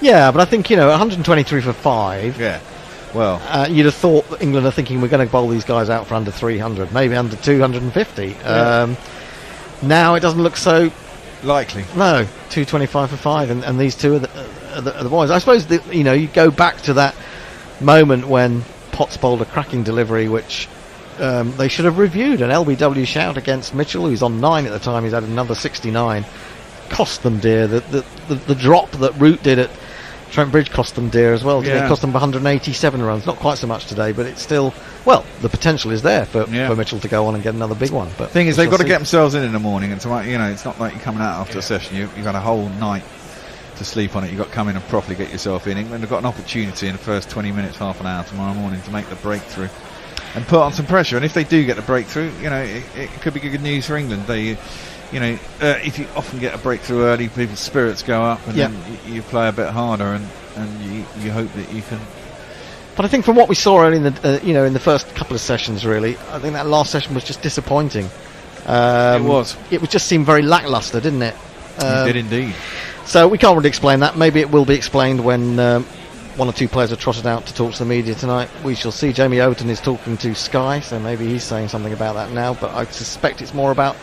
Yeah, but I think, 123 for 5. Yeah. Well, you'd have thought that England are thinking we're going to bowl these guys out for under 300, maybe under 250. Yeah. Now it doesn't look so likely. No, 225 for 5, and these two are the boys. I suppose you go back to that moment when Potts bowled a cracking delivery, which they should have reviewed. An LBW shout against Mitchell, who's on 9 at the time. He's had another 69. Cost them dear. The drop that Root did at Trent Bridge cost them dear as well. It cost them 187 runs. Not quite so much today, but it's still, the potential is there for Mitchell to go on and get another big one. But the thing is, they've got to get themselves in the morning, and it's not like you're coming out after a session. You've got a whole night to sleep on it. You've got to come in and properly get yourself in. England have got an opportunity in the first 20 minutes, half an hour tomorrow morning to make the breakthrough and put on some pressure. And if they do get the breakthrough, it could be good news for England. If you often get a breakthrough early, people's spirits go up, and then you play a bit harder, and you hope that you can. But I think from what we saw early in the in the first couple of sessions, really, I think that last session was just disappointing. It was. It would just seem very lacklustre, didn't it? It did indeed. So we can't really explain that. Maybe it will be explained when one or two players are trotted out to talk to the media tonight. We shall see. Jamie Overton is talking to Sky, so maybe he's saying something about that now. But I suspect it's more about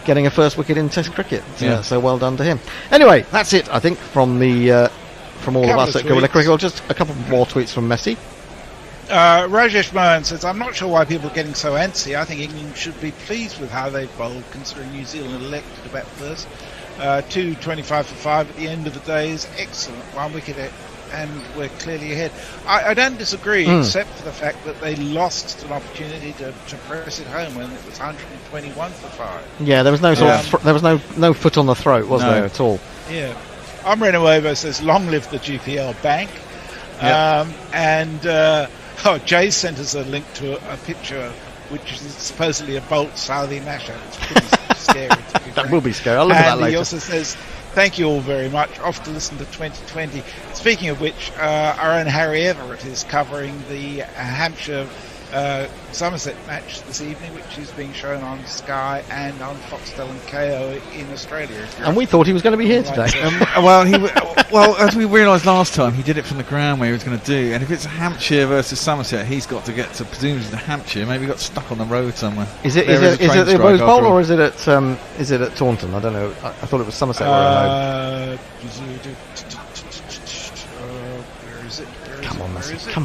getting a first wicket in Test cricket. So well done to him. Anyway, that's it, I think, from all of us at Gorilla Cricket. Well, just a couple more tweets from Messi. Rajesh Mohan says, I'm not sure why people are getting so antsy. I think England should be pleased with how they've bowled, considering New Zealand elected to bat first. 225 for 5 at the end of the day is excellent. 1 wicket and we're clearly ahead. I don't disagree, except for the fact that they lost an opportunity to press it home when it was 121 for 5. Yeah, there was no there was no foot on the throat, was there at all? Yeah. Omrenuevo says, long live the GPL bank. Jay sent us a link to a picture which is supposedly a Boult Southee mashup. It's pretty scary. That will be scary. I'll look at that later. He also says, thank you all very much. Off to listen to 2020. Speaking of which, our own Harry Everett is covering the Hampshire Somerset match this evening, which is being shown on Sky and on Foxtel and KO in Australia. And we thought he was going to be here today. As we realised last time, he did it from the ground where he was going to do. And if it's Hampshire versus Somerset, he's got to get to presumably to Hampshire. Maybe he got stuck on the road somewhere. Is it the Rose Bowl or is it at Taunton? I don't know. I thought it was Somerset. Where is it? Come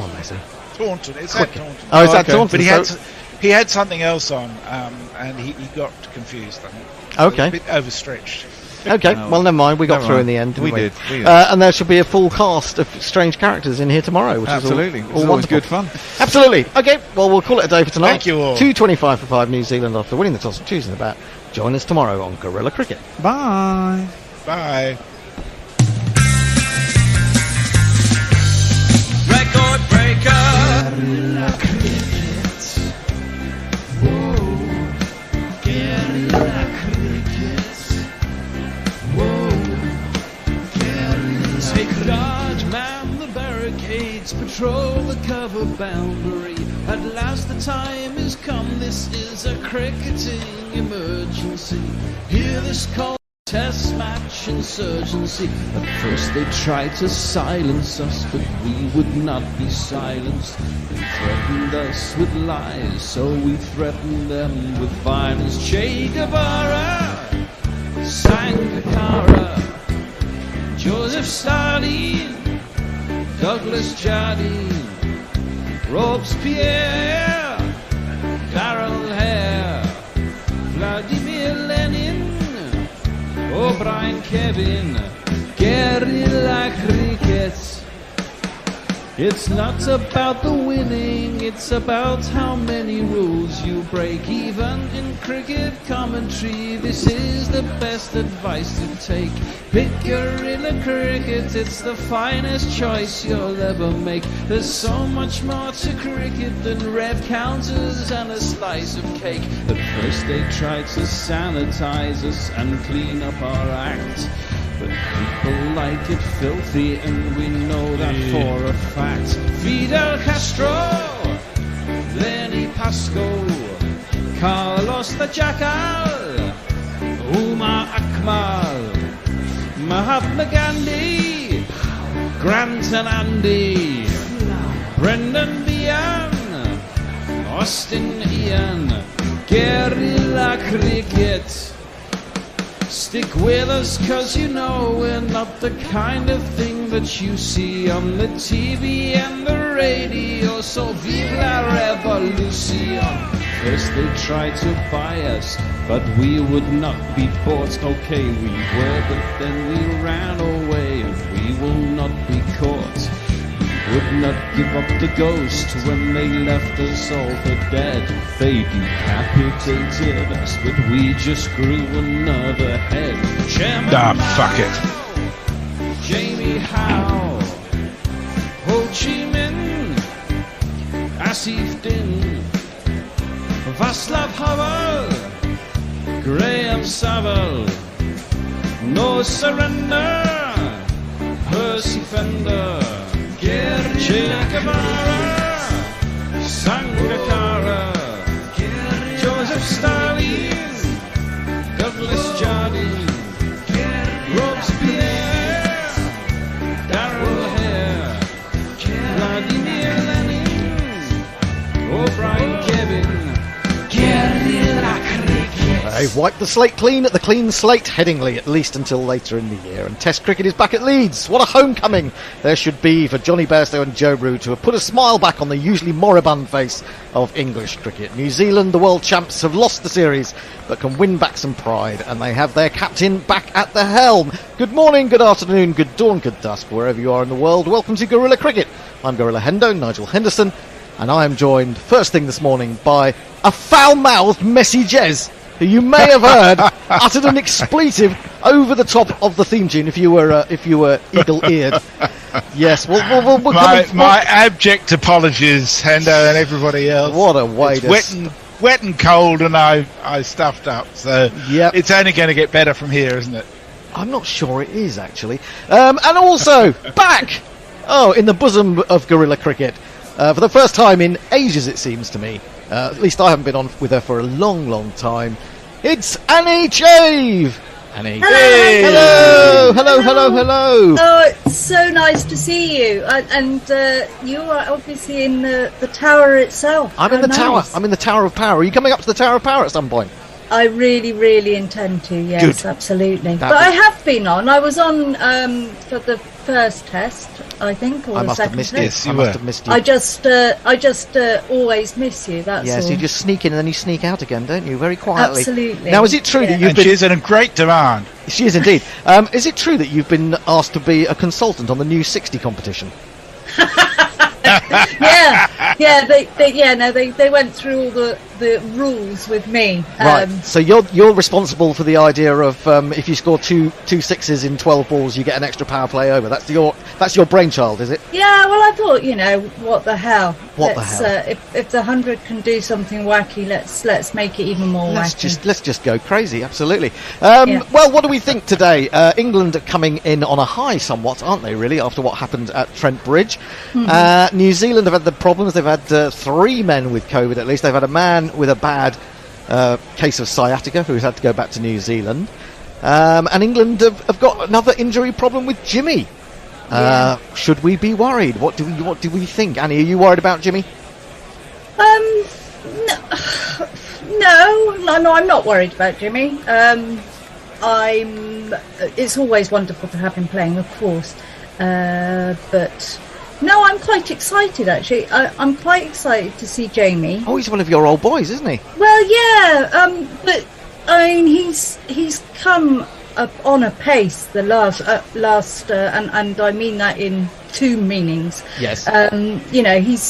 on, Messi. Taunton. It's at Taunton. Oh, it's at Taunton. But he had something else on, and he got confused, I think. Okay. A bit overstretched. Okay, well, never mind. We got through in the end, didn't we? We did. And there should be a full cast of strange characters in here tomorrow, which is always good fun. Absolutely. Okay, well, we'll call it a day for tonight. Thank you all. 225 for 5 New Zealand after winning the toss and choosing the bat. Join us tomorrow on Gorilla Cricket. Bye. Bye. Record breaker. Gorilla Cricket. Whoa. Gorilla Cricket. Whoa. Gorilla. Take large man the barricades, patrol the cover boundary. At last the time has come. This is a cricketing emergency. Hear this call. Test match insurgency. At first they tried to silence us, but we would not be silenced. They threatened us with lies, so we threatened them with violence. Che Guevara, Sangakkara, Joseph Stalin, Douglas Jardine, Robespierre, Daryl Hare, Vladimir Lenin, O'Brien Kevin, Guerrilla Cricket. It's not about the winning, it's about how many rules you break. Even in cricket commentary, this is the best advice to take. Pick Guerrilla Cricket, it's the finest choice you'll ever make. There's so much more to cricket than red counters and a slice of cake. At first they tried to sanitize us and clean up our act, but people like it filthy, and we know that for a fact. Fidel Castro, Lenny Pasco, Carlos the Jackal, Umar Akmal, Mahatma Gandhi, Grant and Andy, Brendan Bian, Austin Ian, Guerrilla Cricket. Stick with us, cause you know we're not the kind of thing that you see on the TV and the radio. So vive la revolution. First they tried to buy us, but we would not be bought. Okay, we were, but then we ran away, and we will not be caught. Would not give up the ghost when they left us all for dead. They decapitated us, but we just grew another head. Chairman fuck it. Jamie Howe, Ho Chi Minh, Asif Din, Václav Havel, Graham Saville, No Surrender, Percy Fender, Che Guevara, Sangakkara, Joseph Stalin, Douglas Jardine, Robespierre, Daryl Hare, Vladimir Lenin, O'Brien Kevin, Guerrilla Cricket. They've wiped the slate clean at the clean slate Headingley, at least until later in the year. And Test cricket is back at Leeds. What a homecoming there should be for Jonny Bairstow and Joe Root to have put a smile back on the usually moribund face of English cricket. New Zealand, the world champs, have lost the series, but can win back some pride, and they have their captain back at the helm. Good morning, good afternoon, good dawn, good dusk, wherever you are in the world. Welcome to Guerrilla Cricket. I'm Gorilla Hendo, Nigel Henderson, and I am joined first thing this morning by a foul-mouthed Messi Jez, who you may have heard uttered an expletive over the top of the theme tune if you were eagle-eared. Yes, my abject apologies, Hendo and everybody else. What a way it's to wet and cold, and I stuffed up. So yep. It's only going to get better from here, isn't it? I'm not sure it is, actually. And also back, in the bosom of Guerilla Cricket, for the first time in ages, it seems to me. At least I haven't been on with her for a long, long time. It's Annie Chave! Annie. Hello. Hello. Oh, it's so nice to see you. And you are obviously in the tower itself. I'm in the tower. I'm in the Tower of Power. Are you coming up to the Tower of Power at some point? I really, really intend to, yes, Good. Absolutely. But I have been on. I was on for the first test, I think, or I the must have second missed test. you. I must have missed you. I just always miss you, that's yes, all. you just sneak in and then you sneak out again, don't you? Very quietly. Absolutely. Now, is it true that you've And been... she's in great demand. She is indeed. Is it true that you've been asked to be a consultant on the new 60 competition? They went through all the rules with me. Right. So you're responsible for the idea of if you score two sixes in 12 balls, you get an extra power play over. That's your brainchild, is it? Yeah. Well, I thought, what the hell? What the hell? If the 100 can do something wacky, let's make it even more wacky. Let's just go crazy. Absolutely. Well, what do we think today? England are coming in on a high, somewhat, aren't they? Really, after what happened at Trent Bridge. Mm-hmm. New Zealand have had the problems. They've had 3 men with COVID at least. They've had a man with a bad case of sciatica who's had to go back to New Zealand. And England have got another injury problem with Jimmy. Should we be worried? What do we think? Annie, are you worried about Jimmy? No, I'm not worried about Jimmy. It's always wonderful to have him playing, of course. But no, I'm quite excited actually. I'm quite excited to see Jamie. Oh, he's one of your old boys, isn't he? Well, yeah. But I mean, he's come up on a pace the last, and I mean that in 2 meanings. Yes.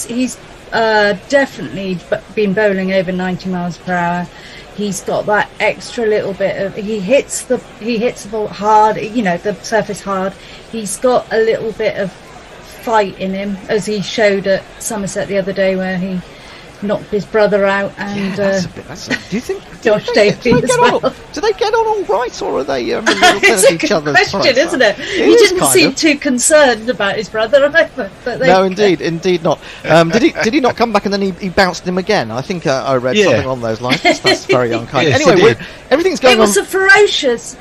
He's definitely been bowling over 90 miles per hour. He's got that extra little bit of he hits the ball hard, the surface hard. He's got a little bit of fight in him, as he showed at Somerset the other day, where he knocked his brother out, and do you think Josh Davey as well. Do they get on all right, or are they a little bit at each other's question, throats? isn't it? He didn't seem too concerned about his brother either. But no, indeed not. Did he not come back and then he bounced him again? I think I read something on those lines. That's very unkind. Yes, Anyway, everything's going It was on. a ferocious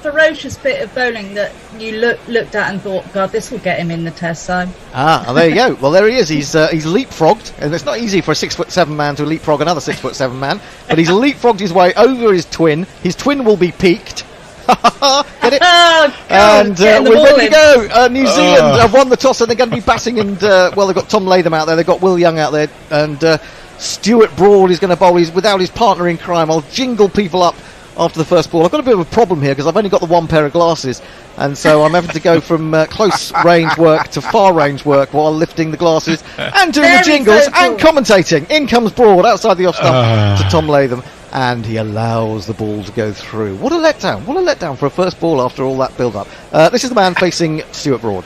bit of bowling that you looked at and thought, God, this will get him in the test side. There you go. Well, there he is. He's leapfrogged, and it's not easy for a 6'7" man to leapfrog another 6'7" man. But he's leapfrogged his way over his twin. His twin will be peaked. Get it? Oh, God, And getting the we're ball ready in. to go. New Zealand have won the toss, and they're going to be batting. And well, they've got Tom Latham out there. They've got Will Young out there, and Stuart Broad is going to bowl. He's without his partner in crime. I'll jingle people up after the first ball. I've got a bit of a problem here because I've only got the one pair of glasses, and so I'm having to go from close range work to far range work while lifting the glasses and doing the Very jingles vocal. and commentating. In comes Broad outside the off stump to Tom Latham, and he allows the ball to go through. What a letdown! What a letdown for a first ball after all that build-up. This is the man facing Stuart Broad.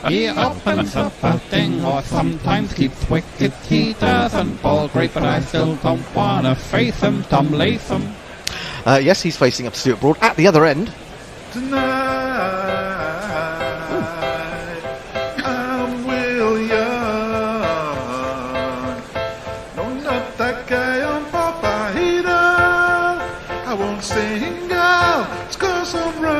He opens up a thing or sometimes keeps wicked. He doesn't bowl great, but I still don't wanna face him, Tom Latham. Yes, he's facing up to Stuart Broad at the other end. Tonight, I'm William. No, not that guy on Papahito. I won't sing out, score some runs.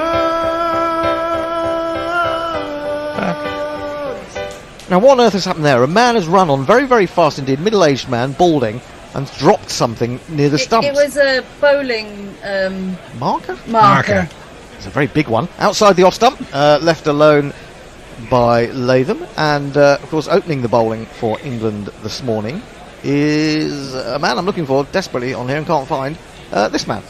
Now, what on earth has happened there? A man has run on very, very fast indeed, middle-aged man, balding, and dropped something near the stumps. It was a bowling Marker? It's a very big one. Outside the off stump, left alone by Latham. And, of course, opening the bowling for England this morning is a man I'm looking for desperately on here and can't find. This man.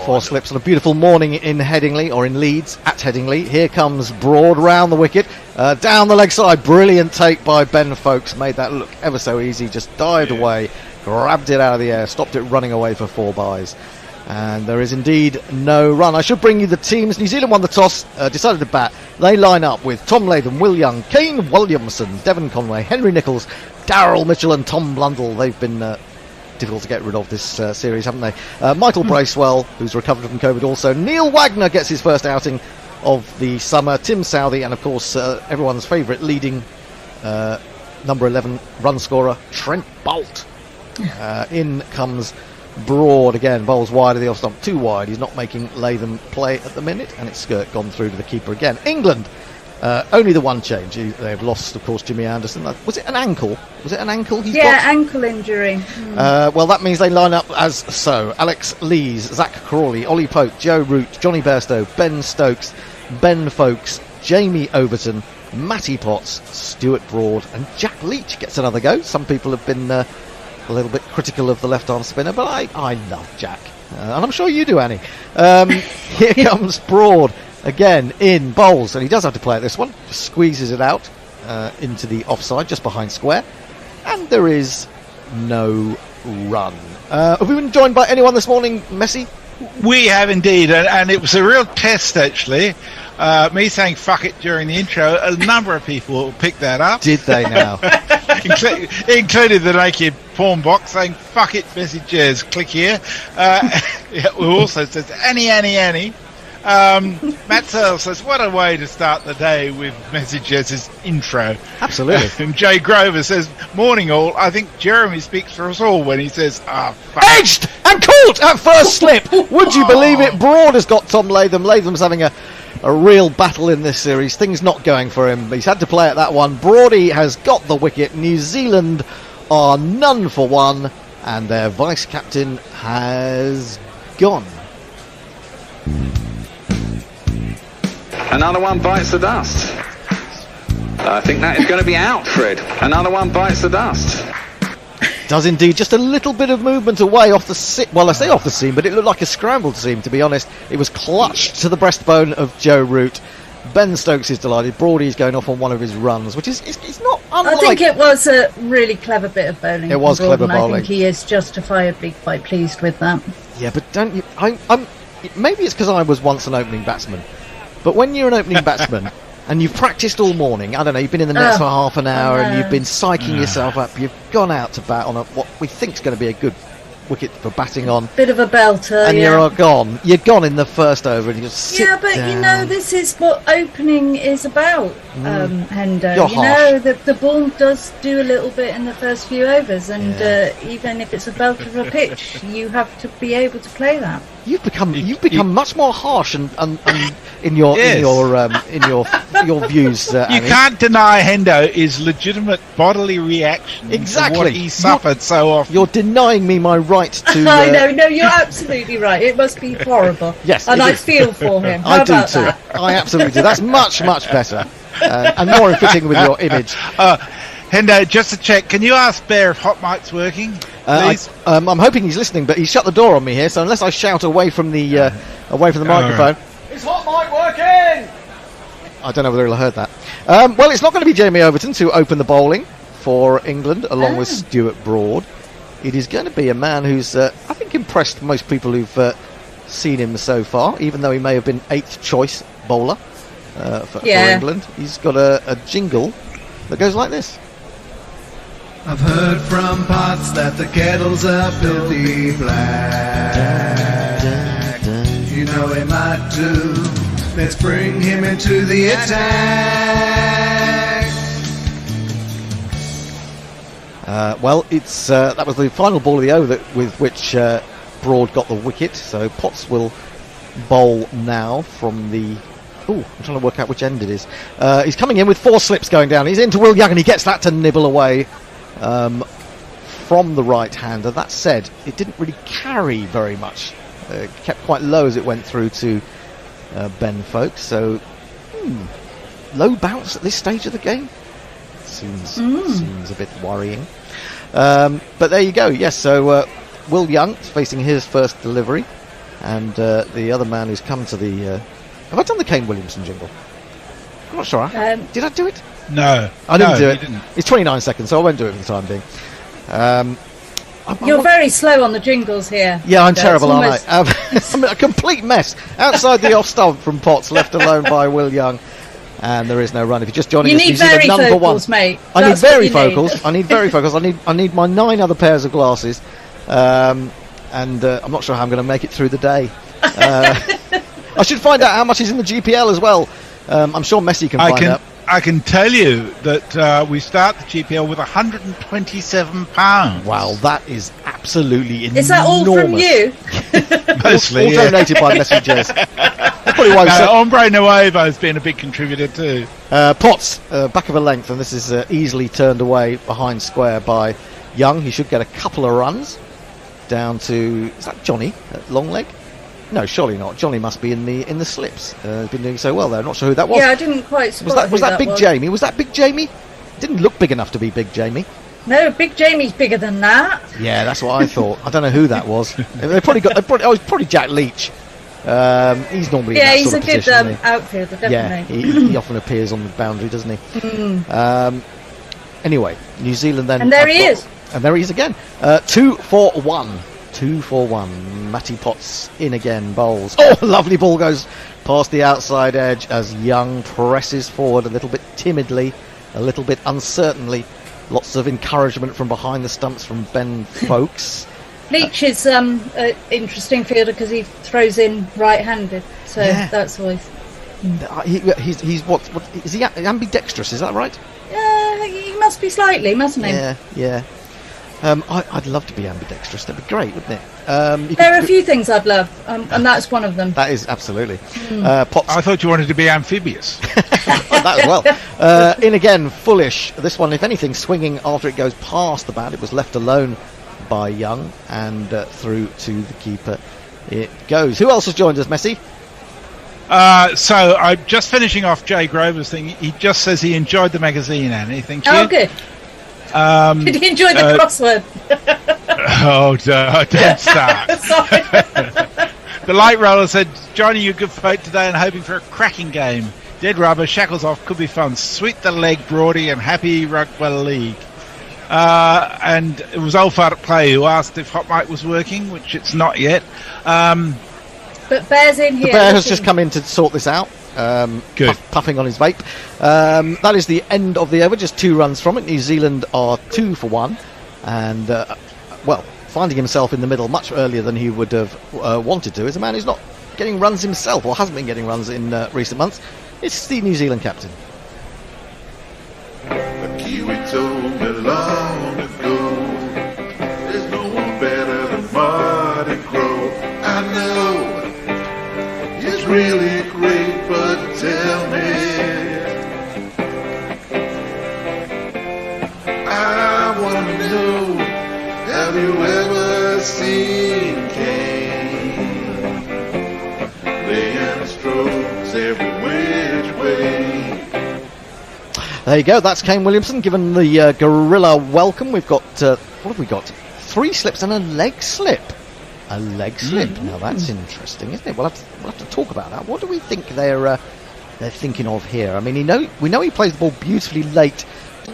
Four slips on a beautiful morning in Headingley, or in Leeds, at Headingley. Here comes Broad round the wicket, down the leg side. Brilliant take by Ben Foakes, made that look ever so easy. Just dived away, grabbed it out of the air, stopped it running away for 4 byes. And there is indeed no run. I should bring you the teams. New Zealand won the toss, decided to bat. They line up with Tom Latham, Will Young, Kane Williamson, Devon Conway, Henry Nicholls, Daryl Mitchell and Tom Blundell. They've been difficult to get rid of this series, haven't they? Michael Bracewell, who's recovered from COVID also. Neil Wagner gets his first outing of the summer. Tim Southee, and of course everyone's favourite leading number 11 run scorer, Trent Boult. In comes Broad again, bowls wide of the off stump, too wide. He's not making Latham play at the minute, and it's gone through to the keeper again. England, only the one change. They've lost, of course, Jimmy Anderson. Was it an ankle? Was it an ankle he's got? Ankle injury. Well, that means they line up as so. Alex Lees, Zach Crawley, Ollie Pope, Joe Root, Jonny Bairstow, Ben Stokes, Ben Foakes, Jamie Overton, Matty Potts, Stuart Broad, and Jack Leach gets another go. Some people have been a little bit critical of the left-arm spinner, but I love Jack. And I'm sure you do, Annie. Here comes Broad. Again, in bowls, and he does have to play at this one. Just squeezes it out into the offside, just behind square. And there is no run. Have we been joined by anyone this morning, Messi? We have indeed, and it was a real test, actually. Me saying fuck it during the intro, a number of people picked that up. Did they now? Included the naked porn box saying fuck it messages, click here. We also says Annie. Matt Searle says, what a way to start the day with messages as intro. Absolutely. And Jay Grover says, morning all. I think Jeremy speaks for us all when he says, fuck. Edged and caught at first slip. Would you believe it? Broad has got Tom Latham. Latham's having a real battle in this series. Things not going for him. He's had to play at that one. Broady has got the wicket. New Zealand are none for one, and their vice captain has gone. Another one bites the dust. I think that is going to be out, Fred. Another one bites the dust. Does indeed. Just a little bit of movement away off the seam. Well, I say off the seam, but it looked like a scrambled seam, to be honest. It was clutched to the breastbone of Joe Root. Ben Stokes is delighted. Broady's going off on one of his runs, which is it's not unlike... I think it was a really clever bit of bowling. It was clever bowling. I think he is justifiably quite pleased with that. Yeah, but don't you... Maybe it's because I was once an opening batsman. But when you're an opening batsman and you've practiced all morning. I don't know, you've been in the nets for half an hour, and you've been psyching yourself up. You've gone out to bat on what we think is going to be a good wicket for batting on. Bit of a belter, and you're gone. You're gone in the first over, and you just sit down. You know, this is what opening is about, Hendo. You're harsh. The ball does do a little bit in the first few overs, and even if it's a belter of a pitch, you have to be able to play that. You've become much more harsh and in your views. You Annie. can't deny Hendo is legitimate bodily reaction to what he suffered so often. You're denying me my right to. I know, no, you're absolutely right. It must be horrible. Yes, and I feel for him. How I do about too. that? I absolutely do. That's much better and more in fitting with your image. Hendo, just to check, can you ask Bear if hot mic's working, please? I'm hoping he's listening, but he's shut the door on me here. So unless I shout away from the microphone, right. Is hot mic working? I don't know whether he'll have heard that. Well, it's not going to be Jamie Overton to open the bowling for England, along with Stuart Broad. It is going to be a man who's, I think, impressed most people who've seen him so far, even though he may have been 8th choice bowler for England. He's got a jingle that goes like this. I've heard from pots that the kettles are filthy black. You know he might do. Let's bring him into the attack. Well, it's that was the final ball of the over with which Broad got the wicket. So Potts will bowl now from the. I'm trying to work out which end it is. He's coming in with 4 slips going down. He's into Will Young, and he gets that to nibble away from the right-hander. That said, it didn't really carry very much. It kept quite low as it went through to Ben Foakes. So low bounce at this stage of the game seems a bit worrying. But there you go. Yes. So Will Young is facing his first delivery, and the other man who's come to the. Have I done the Kane Williamson jingle? I'm not sure. Did I do it? No. I didn't do it. Didn't. It's 29 seconds, so I won't do it for the time being. You're very slow on the jingles here. Yeah, I'm terrible, aren't I? I'm a complete mess. Outside the off stump from Potts, left alone by Will Young. And there is no run. If you're just joining us, you need very focals, mate. I need very focals. I need very focals. I need my 9 other pairs of glasses. And I'm not sure how I'm going to make it through the day. I should find out how much is in the GPL as well. I'm sure Messi can find out. I can tell you that we start the GPL with £127. Wow, that is absolutely enormous. Is that all from you? Mostly, all donated by messengers. Hombre Nuevo has been a big contributor too. Potts, back of a length, and this is easily turned away behind square by Young. He should get a couple of runs down to, is that Jonny at long leg? No, surely not. Jonny must be in the slips. He's been doing so well there. I'm not sure who that was. Yeah, I didn't quite spot was that Big Jamie? Was that Big Jamie? Didn't look big enough to be Big Jamie. No, Big Jamie's bigger than that. Yeah, that's what I thought. I don't know who that was. It's probably Jack Leach. He's normally in that he's sort of a good position, outfielder, definitely. Yeah, he often appears on the boundary, doesn't he? Anyway, New Zealand then. And there he is. And there he is again. 2 for 1. 2 for 1. Matty Potts in again, bowls. Oh, lovely ball goes past the outside edge as Young presses forward a little bit timidly, a little bit uncertainly. Lots of encouragement from behind the stumps from Ben Foakes. Leach is an interesting fielder because he throws in right-handed, so that's always. He's what is he ambidextrous? Is that right? He must be slightly, mustn't he? Yeah. I'd love to be ambidextrous. That'd be great, wouldn't it? There are a few things I'd love, and that's one of them. That is absolutely. Potts. I thought you wanted to be amphibious. That as well. In again, Foolish. This one, if anything, swinging after it goes past the bat. It was left alone by Young, and through to the keeper it goes. Who else has joined us, Messi? So I'm just finishing off Jay Grover's thing. He just says he enjoyed the magazine, Annie. Thank you. Oh, good. Did he enjoy the crossword? Don't start. The light roller said, Johnny, you good folk today and hoping for a cracking game. Dead rubber, shackles off, could be fun. Sweet the leg, Broady, and happy Rugby League. And it was Old Fart at Play who asked if Hot Mic was working, which it's not yet. But Bear's in here. The Bear has just come in to sort this out. puffing on his vape. That is the end of the over, just 2 runs from it. New Zealand are 2 for 1, and finding himself in the middle much earlier than he would have wanted to. Is a man who's not getting runs himself, or hasn't been getting runs in recent months. It's the New Zealand captain. A Kiwi told me long ago, there's no one better than Marty Crow. I know he's really great, but tell me, I want to know, have you ever seen Kane laying strokes every which way? There you go, that's Kane Williamson given the gorilla welcome. We've got, what have we got? 3 slips and a leg slip. A leg slip. Now that's interesting, isn't it? We'll have to talk about that. What do we think they're thinking of here? I mean, we know he plays the ball beautifully late.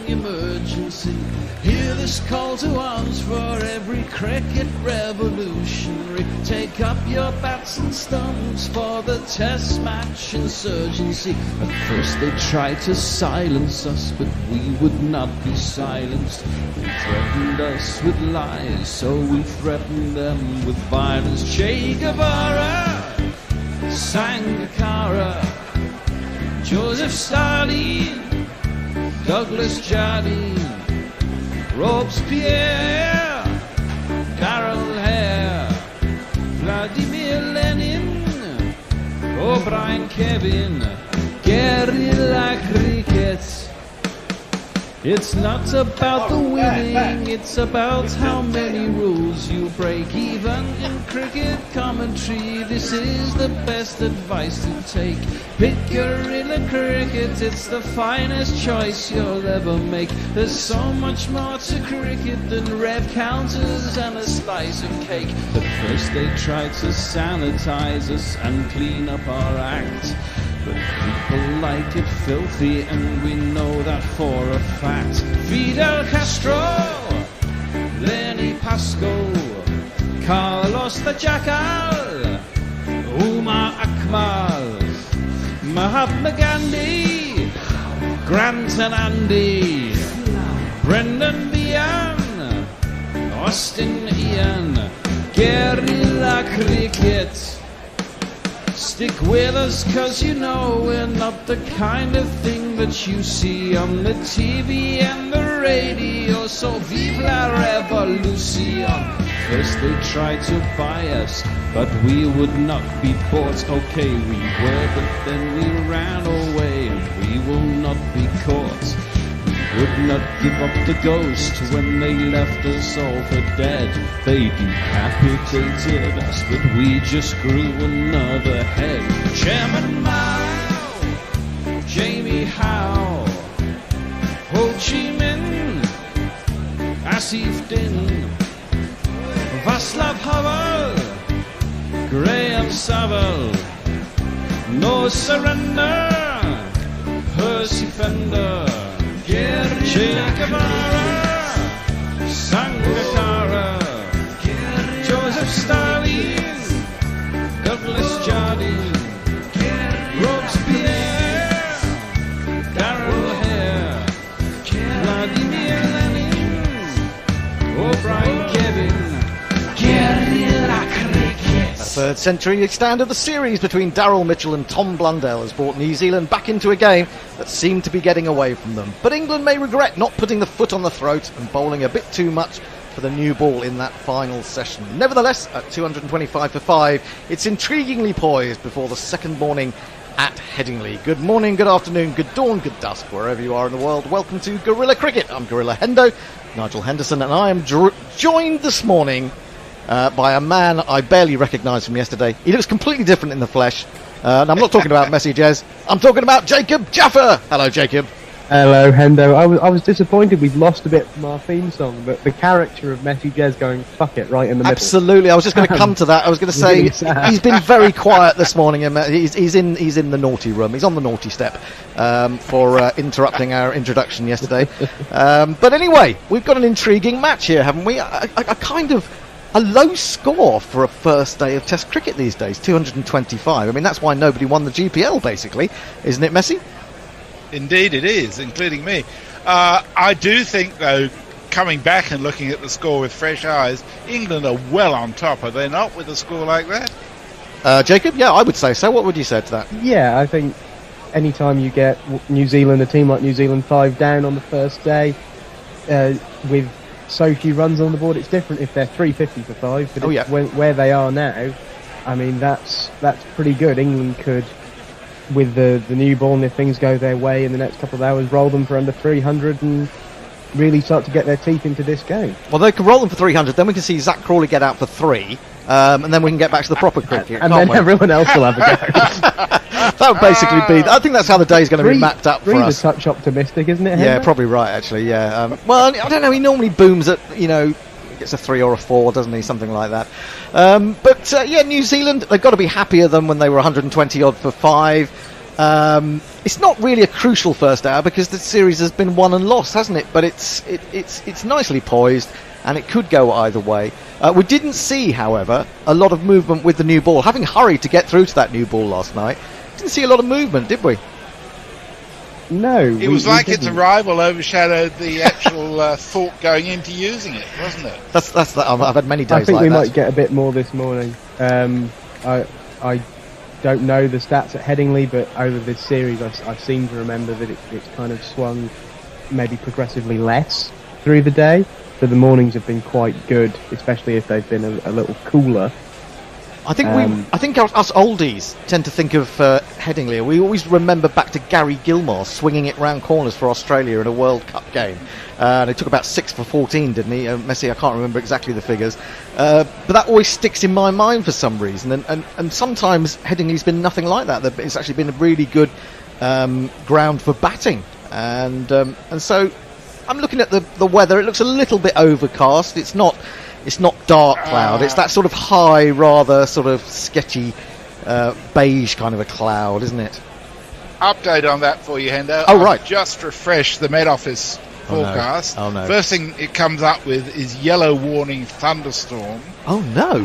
Emergency, hear this call to arms for every cricket revolutionary. Take up your bats and stumps for the test match insurgency. At first they tried to silence us, but we would not be silenced. They threatened us with lies, so we threatened them with violence. Che Guevara, Sangakkara, Joseph Stalin, Douglas Jardine, Robespierre, Daryl Hare, Vladimir Lenin, O'Brien Kevin, guerrilla cricket. It's not about the winning, it's about how many rules you break. Even in cricket commentary, this is the best advice to take. Pick guerrilla cricket, it's the finest choice you'll ever make. There's so much more to cricket than red counters and a slice of cake. But first they tried to sanitize us and clean up our act. But people like it filthy, and we know that for a fact. Fidel Castro, Lenny Pascoe, Carlos the Jackal, Umar Akmal, Mahatma Gandhi, Grant and Andy, Brendan Behan, Austin Ian, guerrilla cricket. Stick with us, cause you know we're not the kind of thing that you see on the TV and the radio. So vive la revolution. First they tried to buy us, but we would not be bought. Okay, we were, but then we ran away, and we will not be caught. Would not give up the ghost when they left us all for dead. They decapitated us, but we just grew another head. Chairman Mao, Jamie Howe, Ho Chi Minh, Asif Din, Václav Havel, Graham Saville, No Surrender, Percy Fender, Che Guevara, Sangakkara, Joseph Stalin, Douglas Jardine, Robespierre, Daryl Hare, Vladimir Lenin, O'Brien Kevin, guerrilla cricket. A third century stand of the series between Daryl Mitchell and Tom Blundell has brought New Zealand back into a game that seemed to be getting away from them. But England may regret not putting the foot on the throat and bowling a bit too much for the new ball in that final session. Nevertheless, at 225 for 5, it's intriguingly poised before the second morning at Headingley. Good morning, good afternoon, good dawn, good dusk, wherever you are in the world. Welcome to Guerrilla Cricket. I'm Gorilla Hendo, Nigel Henderson, and I am joined this morning by a man I barely recognised from yesterday. He looks completely different in the flesh. And I'm not talking about Messi Jez. I'm talking about Jacob Jaffer. Hello, Jacob. Hello, Hendo. I was disappointed we'd lost a bit from our theme song, but the character of Matty Jez going fuck it right in the middle. Absolutely. I was just going to come to that. I was going to say he's been very quiet this morning, and he's in the naughty room. He's on the naughty step for interrupting our introduction yesterday. But anyway, we've got an intriguing match here, haven't we? I kind of a low score for a first day of Test cricket these days, 225. I mean, that's why nobody won the GPL, basically, isn't it, Messi? Indeed it is, including me. I do think, though, coming back and looking at the score with fresh eyes, England are well on top, are they not, with a score like that? Jacob? Yeah, I would say so. What would you say to that? Yeah, I think anytime you get New Zealand, a team like New Zealand, 5 down on the first day, with so few runs on the board, it's different if they're 350 for 5. But where they are now, I mean, that's pretty good. England could, with the new ball, and if things go their way in the next couple of hours, roll them for under 300 and really start to get their teeth into this game. Well, they can roll them for 300, then we can see Zach Crawley get out for 3, and then we can get back to the proper cricket. And then everyone else will have a go. That would basically be... I think that's how the day's going to be mapped up for us. A touch optimistic, isn't it, Henry? Yeah, probably right, actually, yeah. Well, I don't know, he normally booms at, gets a 3 or a 4, doesn't he? Something like that. But New Zealand, they've got to be happier than when they were 120 odd for 5. It's not really a crucial first hour because the series has been won and lost, hasn't it? But it's nicely poised and it could go either way. We didn't see, however, a lot of movement with the new ball. Having hurried to get through to that new ball last night, didn't see a lot of movement, did we? No. It was like its arrival overshadowed the actual thought going into using it, wasn't it? That's that. I've had many days like that. I think we might get a bit more this morning. I don't know the stats at Headingley, but over this series I seem to remember that it's kind of swung maybe progressively less through the day. So the mornings have been quite good, especially if they've been a little cooler. I think us oldies tend to think of Headingley. We always remember back to Gary Gilmore swinging it round corners for Australia in a World Cup game. They took about 6 for 14, didn't he? Messi, I can't remember exactly the figures. But that always sticks in my mind for some reason. And sometimes Headingley's been nothing like that. It's actually been a really good ground for batting. And so I'm looking at the weather. It looks a little bit overcast. It's not dark cloud. It's that sort of high, rather sort of sketchy, beige kind of a cloud, isn't it? Update on that for you, Hendo. Oh, right. I've just refreshed the Met Office forecast. Oh, no. First thing it comes up with is yellow warning thunderstorm. Oh, no.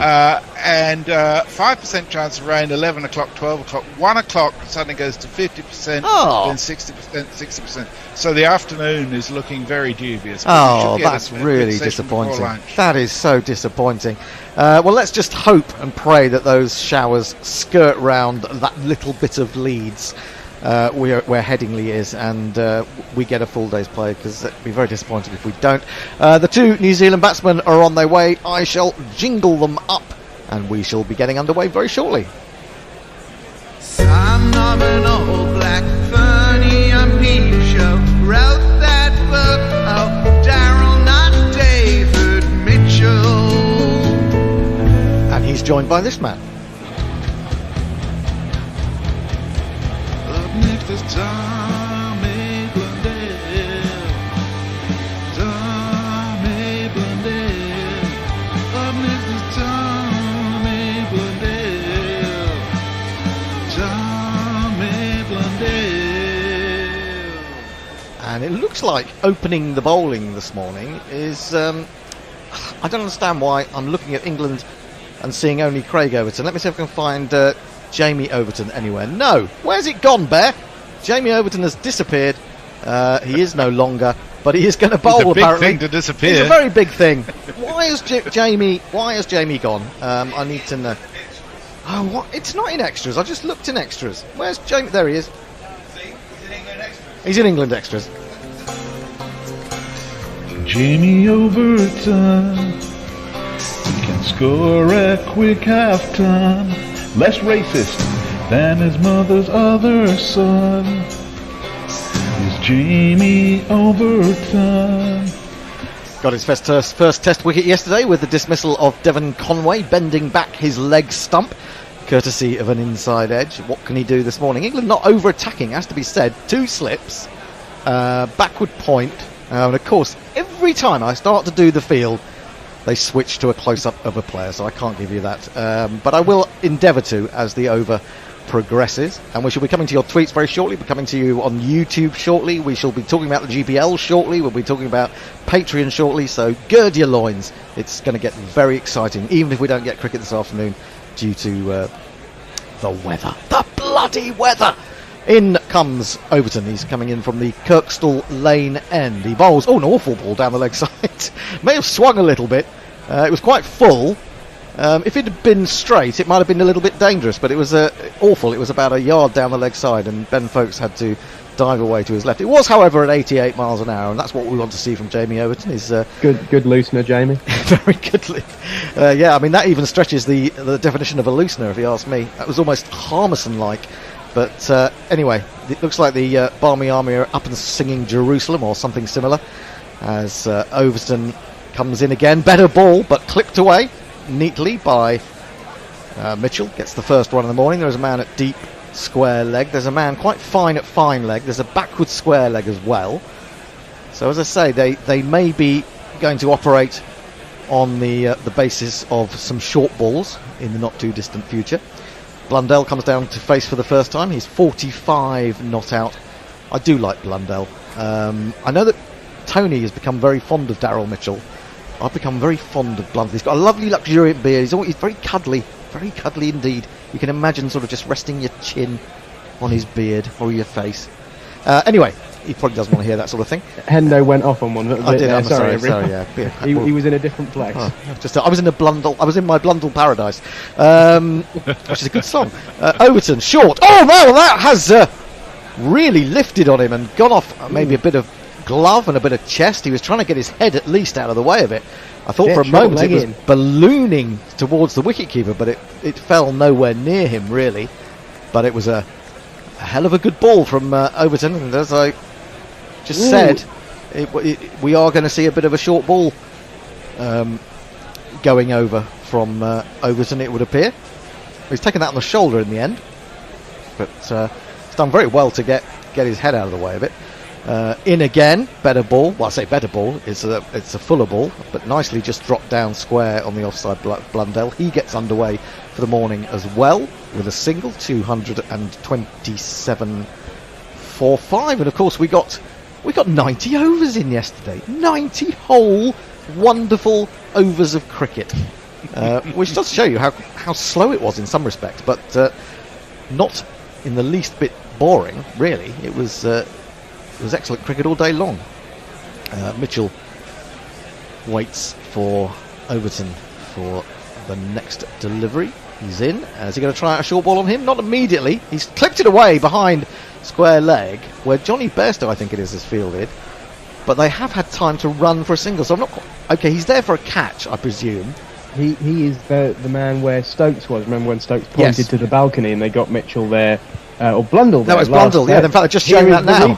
And 5% chance of rain, 11 o'clock, 12 o'clock. 1 o'clock suddenly goes to 50%, then 60%, 60%. So the afternoon is looking very dubious. Oh, that's really disappointing. That is so disappointing. Well, let's just hope and pray that those showers skirt round that little bit of Leeds where Headingley is, and we get a full day's play, because it'd be very disappointing if we don't. The 2 New Zealand batsmen are on their way. I shall jingle them up, and we shall be getting underway very shortly. Son of an old black funny on peep show, wrote that book of Daryl, not David Mitchell. And he's joined by this man. Next is Tommy Blundell. Tommy Blundell. Up next is Tommy Blundell. Tommy Blundell. And it looks like opening the bowling this morning is... I don't understand why I'm looking at England and seeing only Craig Overton. Let me see if I can find... Jamie Overton anywhere. No. Where's it gone, Bear? Jamie Overton has disappeared. He is no longer, but he is going to bowl, apparently. It's a big thing to disappear. It's a very big thing. Why has Jamie gone? I need to know. Oh, what? It's not in extras. I just looked in extras. Where's Jamie? There he is. He's in England extras. Jamie Overton, he can score a quick half ton. Less racist than his mother's other son is Jamie Overton. Got his first test wicket yesterday with the dismissal of Devon Conway, bending back his leg stump, courtesy of an inside edge. What can he do this morning? England not over-attacking, has to be said. 2 slips, backward point, and of course, every time I start to do the field, they switch to a close-up of a player, so I can't give you that. But I will endeavour to as the over progresses, and we shall be coming to your tweets very shortly. We're coming to you on YouTube shortly. We shall be talking about the GPL shortly. We'll be talking about Patreon shortly, so gird your loins. It's going to get very exciting, even if we don't get cricket this afternoon due to the weather. The bloody weather! In comes Overton. He's coming in from the Kirkstall Lane end. He bowls, an awful ball down the leg side. May have swung a little bit. It was quite full. If it had been straight, it might have been a little bit dangerous, but it was awful. It was about a yard down the leg side, and Ben Foakes had to dive away to his left. It was, however, at 88 miles an hour, and that's what we want to see from Jamie Overton. Is good loosener, Jamie. Very good. Yeah, I mean, that even stretches the definition of a loosener, if you ask me. That was almost Harmison-like. But anyway, it looks like the Barmy Army are up and singing Jerusalem or something similar, as Overton comes in again. Better ball, but clipped away neatly by Mitchell. Gets the first one in the morning. There's a man at deep square leg. There's a man quite fine at fine leg. There's a backward square leg as well. So as I say, they may be going to operate on the basis of some short balls in the not too distant future. Blundell comes down to face for the first time. He's 45 not out. I do like Blundell. I know that Tony has become very fond of Daryl Mitchell. I've become very fond of Blundell. He's got a lovely luxuriant beard. He's very cuddly indeed. You can imagine sort of just resting your chin on his beard or your face. Anyway, he probably doesn't want to hear that sort of thing. Hendo went off on one. I did. I'm sorry. Yeah. He was in a different place. I was in a Blundell. I was in my Blundell paradise, which is a good song. Overton short. Oh no, that has really lifted on him and gone off. Maybe a bit of glove and a bit of chest. He was trying to get his head at least out of the way of it. I thought for a moment it was ballooning towards the wicketkeeper, but it fell nowhere near him really. But it was a hell of a good ball from Overton, and as I just said, we are going to see a bit of a short ball going over from Overton, it would appear. He's taken that on the shoulder in the end, but he's done very well to get his head out of the way of it. In again, better ball. Well, I say better ball. It's a fuller ball, but nicely just dropped down square on the offside. Blundell. He gets underway for the morning as well with a single, 227 for 5, and of course we got 90 overs in yesterday. 90 whole wonderful overs of cricket, which does show you how slow it was in some respects, but not in the least bit boring. Really, it was excellent cricket all day long. Mitchell waits for Overton for the next delivery. He's in. Is he going to try out a short ball on him? Not immediately. He's clipped it away behind square leg, where Jonny Bairstow, I think it is, has fielded. But they have had time to run for a single, so I'm not quite... Okay, he's there for a catch, I presume. He is the man where Stokes was. Remember when Stokes pointed to the balcony and they got Mitchell there? Or Blundell there. That was Blundell, yeah. In fact, they're just showing that now.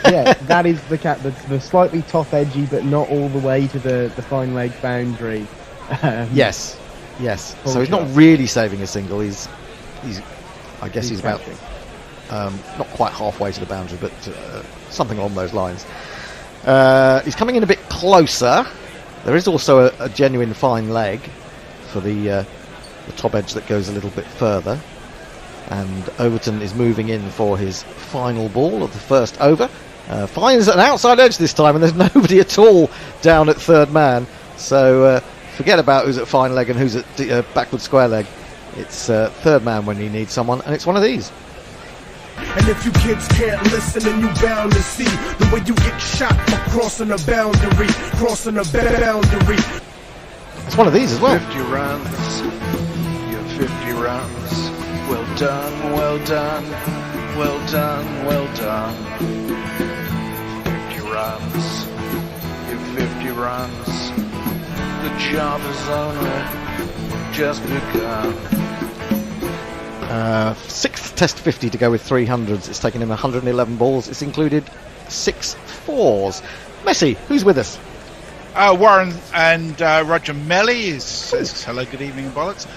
Yeah, that is the cat, the slightly top edgy, but not all the way to the fine leg boundary. Yes. So he's not really saving a single. He's I guess he's about not quite halfway to the boundary, but something along those lines. He's coming in a bit closer. There is also a genuine fine leg for the top edge that goes a little bit further. And Overton is moving in for his final ball of the first over. Finds an outside edge this time, and there's nobody at all down at third man. So forget about who's at fine leg and who's at backward square leg. It's third man when you need someone, and it's one of these. And if you kids can't listen, then you bound to see the way you get shot for crossing a boundary. It's one of these as well. 50 runs, you're 50 runs. Well done, well done, well done, well done. 50 runs, you're 50 runs. The job is only just begun. Sixth Test 50 to go with 300s. It's taken him 111 balls. It's included 6 fours. Messi, who's with us? Warren and Roger Melly says hello, good evening, bollocks.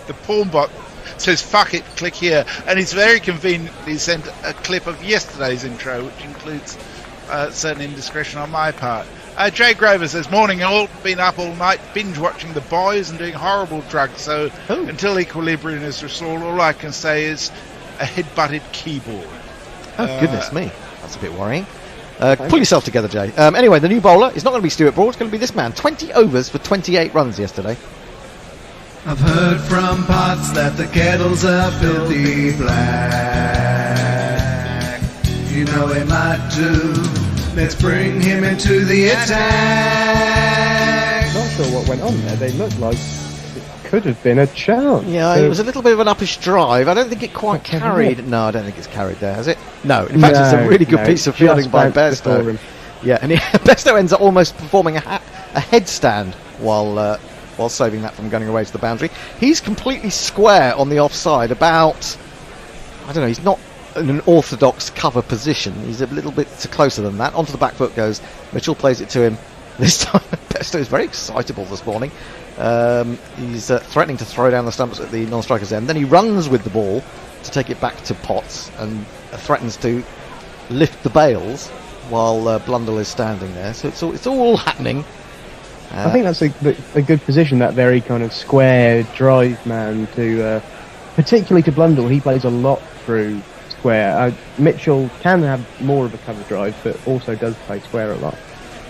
The porn bot says fuck it, click here, and he's very conveniently sent a clip of yesterday's intro, which includes certain indiscretion on my part. Jay Grover says, morning all, been up all night binge watching The Boys and doing horrible drugs, so until equilibrium is restored, all I can say is a head-butted keyboard. Oh, goodness me. That's a bit worrying. Pull yourself together, Jay. Anyway, the new bowler is not going to be Stuart Broad, it's going to be this man. 20 overs for 28 runs yesterday. I've heard from pots that the kettles are filthy black. You know he might do. Let's bring him into the attack. Not sure what went on there. They looked like it could have been a chance. Yeah, it was a little bit of an uppish drive. I don't think it quite carried. No, I don't think it's carried there, has it? No, in fact, it's a really good piece of fielding by Bairstow. Yeah, and Bairstow ends up almost performing a headstand while saving that from going away to the boundary. He's completely square on the offside, about, I don't know, he's not in an orthodox cover position. He's a little bit closer than that. Onto the back foot goes. Mitchell plays it to him. This time, Bairstow is very excitable this morning. He's threatening to throw down the stumps at the non-striker's end. Then he runs with the ball to take it back to Potts and threatens to lift the bails while Blundell is standing there. So it's all happening. I think that's a good position, that very kind of square drive man, to particularly to Blundell. He plays a lot through square. Mitchell can have more of a cover drive, but also does play square a lot.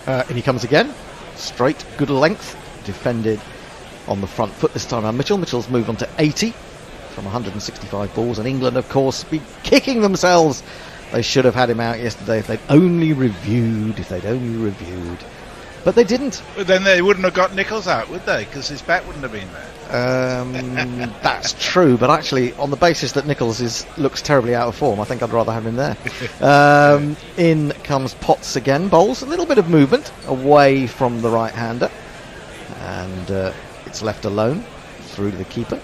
And he comes again, straight, good length, defended on the front foot this time around. Mitchell's moved on to 80 from 165 balls, and England, of course, be kicking themselves. They should have had him out yesterday if they'd only reviewed. But they didn't. But then they wouldn't have got Nicholls out, would they? Because his bat wouldn't have been there. That's true, but actually, on the basis that Nicholls looks terribly out of form, I think I'd rather have him there. In comes Potts again. Bowls a little bit of movement away from the right-hander, and it's left alone through to the keeper.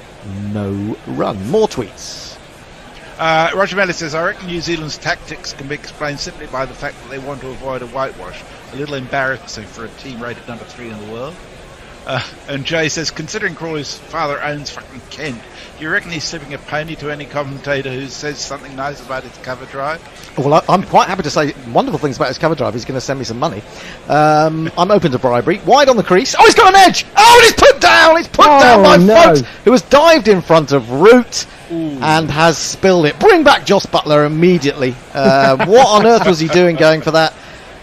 No run. More tweets. Roger Melly says, I reckon New Zealand's tactics can be explained simply by the fact that they want to avoid a whitewash. A little embarrassing for a team rated number 3 in the world. And Jay says, considering Crawley's father owns fucking Kent, do you reckon he's slipping a pony to any commentator who says something nice about his cover drive? Well, I'm quite happy to say wonderful things about his cover drive. He's going to send me some money. I'm open to bribery. Wide on the crease. Oh, he's got an edge! Oh, and he's put down! He's put down by Foakes, who has dived in front of Root and has spilled it. Bring back Joss Butler immediately. What on earth was he doing going for that?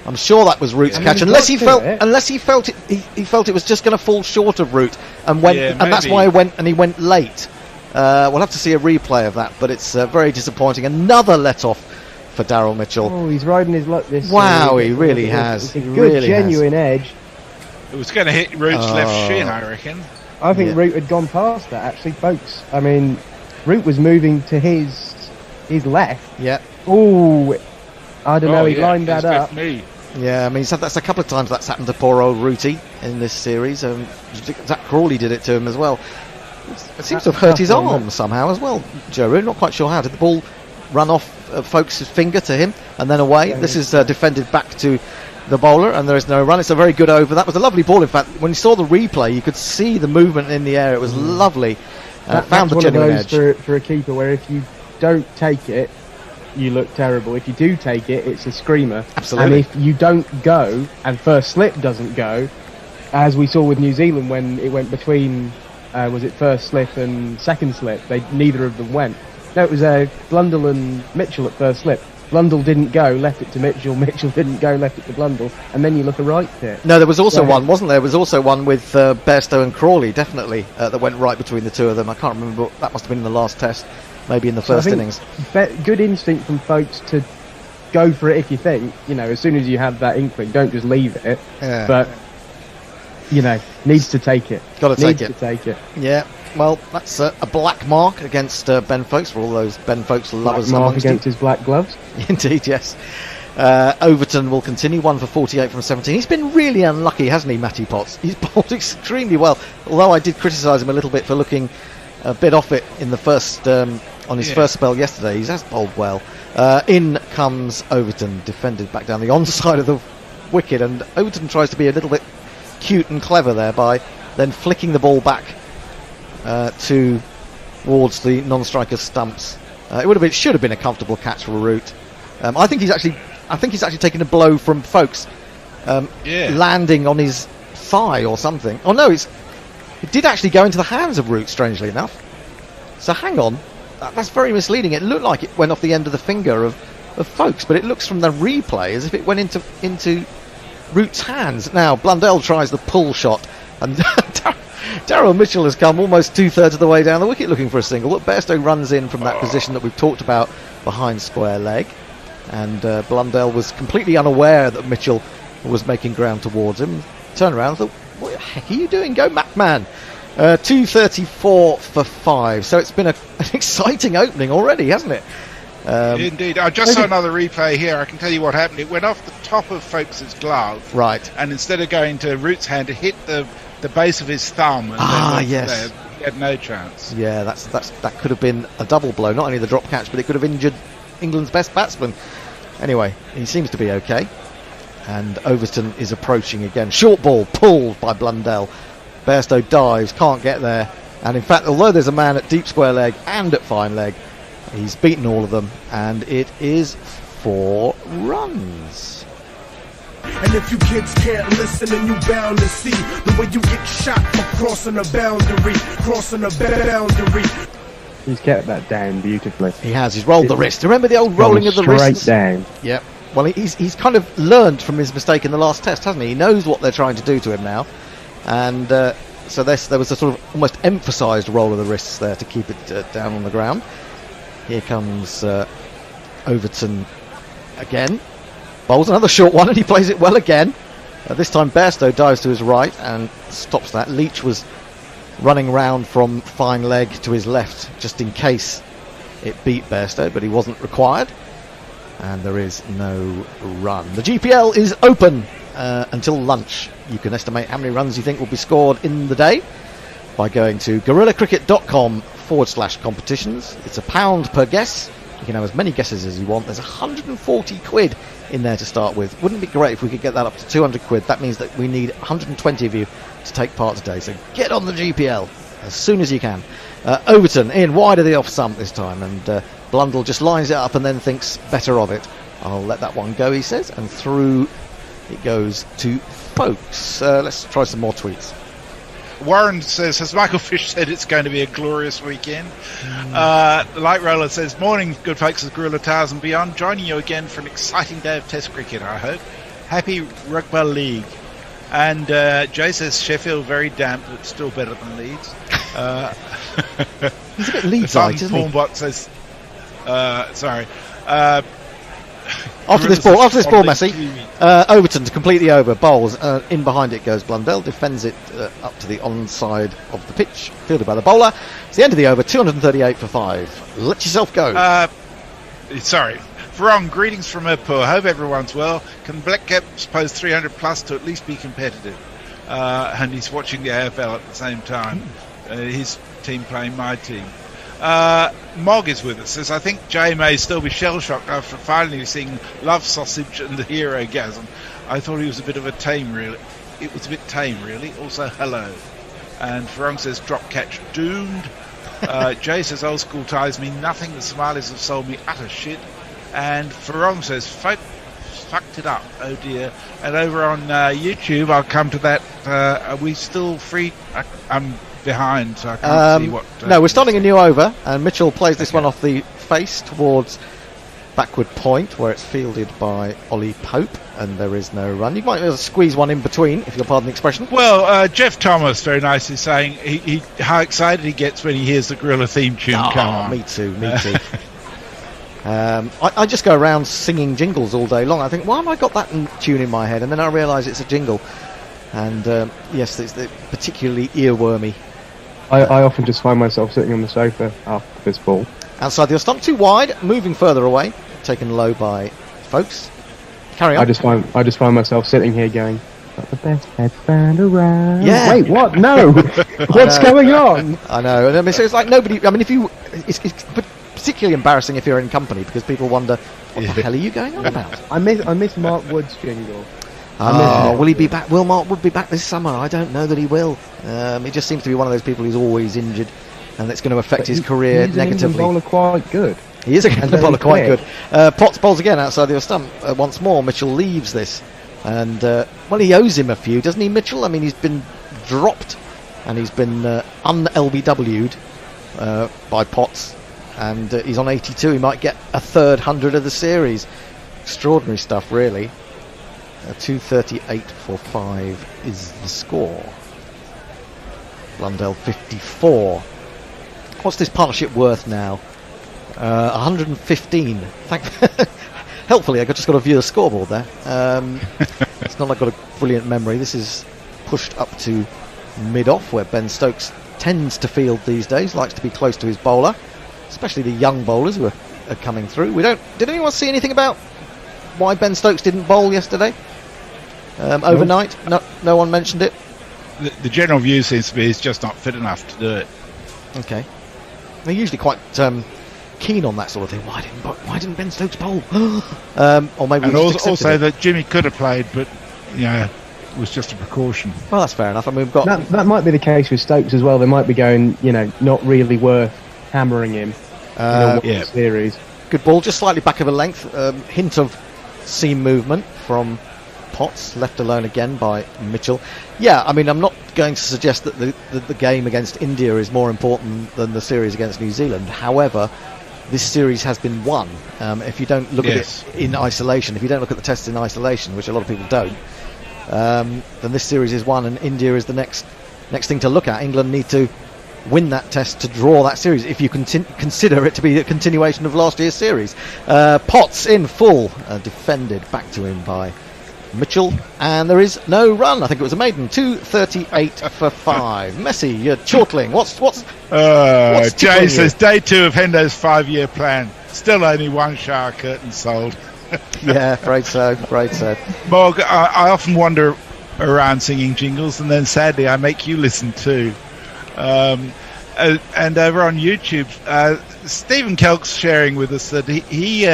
I'm sure that was Root's catch, unless he felt it was just going to fall short of Root, and that's why he went late. We'll have to see a replay of that, but it's very disappointing. Another let off for Daryl Mitchell. Oh, he's riding his luck this. Wow, he really has. Good, really genuine edge. It was going to hit Root's left shin, I reckon. I think Root had gone past that, actually, folks. I mean, Root was moving to his left. Yeah. Oh, I don't know. He lined that up. Yeah, I mean, that's a couple of times that's happened to poor old Rooty in this series. Zach Crawley did it to him as well. It seems to have hurt his arm somehow as well, Joe. Not quite sure how. Did the ball run off Foakes' finger to him and then away? This is defended back to the bowler, and there is no run. It's a very good over. That was a lovely ball. In fact, when you saw the replay, you could see the movement in the air. It was lovely. Found the genuine edge. For a keeper, where if you don't take it, you look terrible. If you do take it, it's a screamer. Absolutely. And if you don't go, and first slip doesn't go, as we saw with New Zealand when it went between, was it first slip and second slip? Neither of them went. No, it was Blundell and Mitchell at first slip. Blundell didn't go, left it to Mitchell. Mitchell didn't go, left it to Blundell. And then you look a right pit. No, there was also one, wasn't there? There was also one with Bairstow and Crawley, definitely, that went right between the two of them. I can't remember. That must have been in the last test. Maybe in the first innings. Good instinct from Foakes to go for it if you think, as soon as you have that inkling, don't just leave it. Yeah. But, needs to take it. Got to take it. Yeah, well, that's a black mark against Ben Foakes, for all those Ben Foakes lovers. Black mark against his black gloves. Indeed, yes. Overton will continue, 1 for 48 from 17. He's been really unlucky, hasn't he, Matty Potts? He's bowled extremely well, although I did criticise him a little bit for looking a bit off it in the first on his first spell yesterday. He has bowled well. In comes Overton, defended back down the onside of the wicket, and Overton tries to be a little bit cute and clever there by then flicking the ball back towards the non-striker's stumps. It should have been a comfortable catch for Root. I think he's actually taken a blow from Foakes landing on his thigh or something. Oh no, it did actually go into the hands of Root, strangely enough. So hang on, that's very misleading. It looked like it went off the end of the finger of Foakes, but it looks from the replay as if it went into Root's hands. Now Blundell tries the pull shot, and Daryl Mitchell has come almost 2/3 of the way down the wicket looking for a single. Look, Bairstow runs in from that position that we've talked about behind square leg, and Blundell was completely unaware that Mitchell was making ground towards him. Turned around and thought, what the heck are you doing? Go McMahon. 234 for 5. So it's been an exciting opening already, hasn't it? Indeed. I just saw another replay here. I can tell you what happened. It went off the top of Foakes' glove. Right. And instead of going to Root's hand, it hit the base of his thumb. And yes. He had no chance. Yeah, that could have been a double blow. Not only the drop catch, but it could have injured England's best batsman. Anyway, he seems to be okay. And Overton is approaching again. Short ball pulled by Blundell. Bairstow dives, can't get there. And in fact, although there's a man at deep square leg and at fine leg, he's beaten all of them. And it is 4 runs. And if you kids can't listen, then you bound to see the way you get shot for crossing a boundary. He's kept that down beautifully. He has. He's rolled the wrist. Remember the old rolling of the wrists? Straight down. Yep. Well, he's kind of learned from his mistake in the last test, hasn't he? He knows what they're trying to do to him now. And so there was a sort of almost emphasised roll of the wrists there to keep it down on the ground. Here comes Overton again. Bowls another short one, and he plays it well again. This time Bairstow dives to his right and stops that. Leach was running round from fine leg to his left just in case it beat Bairstow, but he wasn't required. And there is no run. The GPL is open until lunch. You can estimate how many runs you think will be scored in the day by going to guerrillacricket.com/competitions. It's £1 per guess. You can have as many guesses as you want. There's 140 quid in there to start with. Wouldn't it be great if we could get that up to 200 quid? That means that we need 120 of you to take part today. So get on the GPL as soon as you can. Overton in wide of the off stump this time, and Blundell just lines it up and then thinks better of it. I'll let that one go, he says, and through it goes to Foakes. Let's try some more tweets. Warren says, has Michael Fish said it's going to be a glorious weekend? Light Roller says, morning, good folks of Gorilla Towers and beyond. Joining you again for an exciting day of Test cricket, I hope. Happy Rugby League. And Jay says, Sheffield very damp, but still better than Leeds. He's a bit Leeds-eyed, isn't he? Bot says, sorry. After this ball, Messi. Overton to complete the over. Bowls. In behind it goes Blundell. Defends it up to the onside of the pitch. Fielded by the bowler. It's the end of the over. 238 for 5. Let yourself go. Sorry. Wrong. Greetings from Mirpur. Hope everyone's well. Can Black Caps pose 300 plus to at least be competitive? And he's watching the AFL at the same time. His team playing my team. Mog is with us. Says, I think Jay may still be shell-shocked after finally seeing Love Sausage and the Hero Gasm. I thought he was a bit of a tame, really. It was a bit tame, really. Also, hello. And Farong says, drop catch doomed. Jay says, old school ties mean nothing. The Somalis have sold me utter shit. And Farong says, fucked it up. Oh dear. And over on YouTube, I'll come to that. Are we still free? I'm behind, so I can't see what... no, we're starting a new over, and Mitchell plays this one off the face towards backward point, where it's fielded by Ollie Pope, and there is no run. You might be able to squeeze one in between, if you'll pardon the expression. Well, Jeff Thomas very nicely saying how excited he gets when he hears the Gorilla theme tune come on. Me too. I just go around singing jingles all day long. I think, why have I got that tune in my head? And then I realise it's a jingle. And yes, it's particularly earwormy. I often just find myself sitting on the sofa after this ball. Outside the stump, too wide, moving further away, taken low by Foakes. Carry on. I just find myself sitting here going, got the best headband around. Yeah. Wait, what? No. What's going on? I know. And I mean, so it's like nobody. I mean, it's particularly embarrassing if you're in company because people wonder, what the hell are you going on about? I miss Mark Wood's jingle. Will he be back? Will Mark Wood be back this summer? I don't know that he will. He just seems to be one of those people who's always injured, and it's going to affect his career negatively. He's an England bowler quite good. He is a England bowler quite good. Potts bowls again outside the stump once more. Mitchell leaves this And, well, he owes him a few, doesn't he, Mitchell? I mean, he's been dropped and he's been un-LBW'd by Potts. And he's on 82. He might get a third 100 of the series. Extraordinary stuff, really. 238 for 5 is the score. Blundell 54. What's this partnership worth now? 115. Helpfully, I just got to view the scoreboard there. It's not like I've got a brilliant memory. This is pushed up to mid-off, where Ben Stokes tends to field these days, likes to be close to his bowler, especially the young bowlers who are coming through. Did anyone see anything about why Ben Stokes didn't bowl yesterday? Overnight? No one mentioned it? The general view seems to be he's just not fit enough to do it. Okay. They're usually quite keen on that sort of thing. Why didn't Ben Stokes bowl? Or maybe and also that Jimmy could have played, but it was just a precaution. Well, that's fair enough. I mean, we've got that might be the case with Stokes as well. They might be going, not really worth hammering him in series. Good ball, just slightly back of a length. Hint of seam movement from Potts, left alone again by Mitchell. Yeah, I mean, I'm not going to suggest that the game against India is more important than the series against New Zealand. However, this series has been won. If you don't look at it in isolation, if you don't look at the tests in isolation, which a lot of people don't, then this series is won, and India is the next thing to look at. England need to win that test to draw that series, if you consider it to be a continuation of last year's series. Potts in full, defended back to him by Mitchell, and there is no run. I think it was a maiden. 238 for 5. Messi, you're chortling. What's Jay says day 2 of Hendo's 5-year plan. Still only one shower curtain sold. Yeah, afraid so. Morg, I often wander around singing jingles, and then sadly I make you listen too. And over on YouTube, Stephen Kelk's sharing with us that he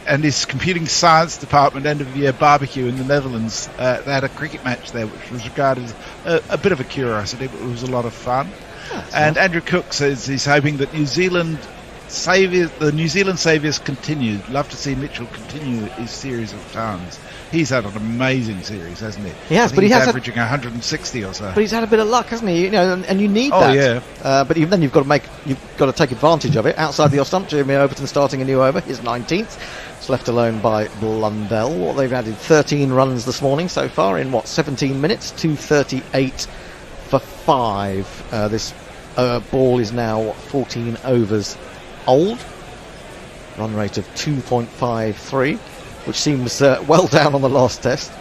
and his computing science department end of year barbecue in the Netherlands, they had a cricket match there, which was regarded as a bit of a curiosity, but it was a lot of fun. And Andrew Cook says he's hoping that the New Zealand saviours continue. Love to see Mitchell continue his series of tons. He's had an amazing series, hasn't he? He has, but he's averaging 160 or so. But he's had a bit of luck, hasn't he? And you need that. Yeah. But then you've got to take advantage of it. Outside the off-stump, Jeremy Overton starting a new over, his 19th. It's left alone by Blundell. They've added 13 runs this morning so far in 17 minutes. 238 for 5. This ball is now 14 overs old. Run rate of 2.53. Which seems well down on the last test,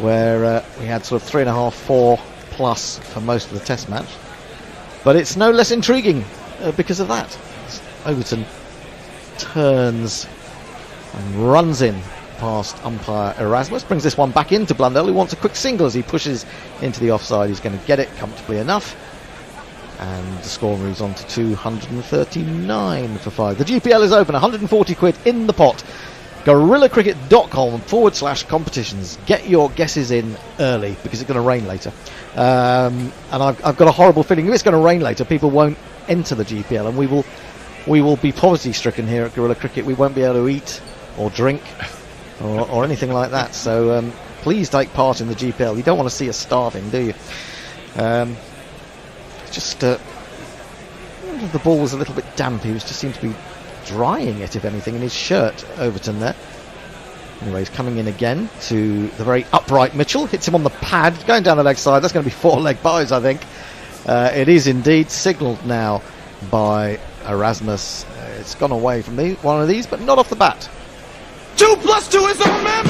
where we had sort of 3.5, 4 plus for most of the test match. But it's no less intriguing because of that. Overton turns and runs in past umpire Erasmus, brings this one back into Blundell, who wants a quick single as he pushes into the offside. He's going to get it comfortably enough. And the score moves on to 239 for 5. The GPL is open, 140 quid in the pot. GorillaCricket.com/competitions. Get your guesses in early because it's going to rain later. And I've got a horrible feeling if it's going to rain later, people won't enter the GPL, and we will be poverty stricken here at Gorilla Cricket. We won't be able to eat or drink or anything like that. So please take part in the GPL. You don't want to see us starving, do you? The ball was a little bit damp. He just seemed to be drying it, if anything, in his shirt. Overton there. Anyway, he's coming in again to the very upright Mitchell. Hits him on the pad, going down the leg side. That's going to be 4 leg byes, I think. It is indeed signalled now by Erasmus. It's gone away from one of these, but not off the bat. 2 + 2 is on man.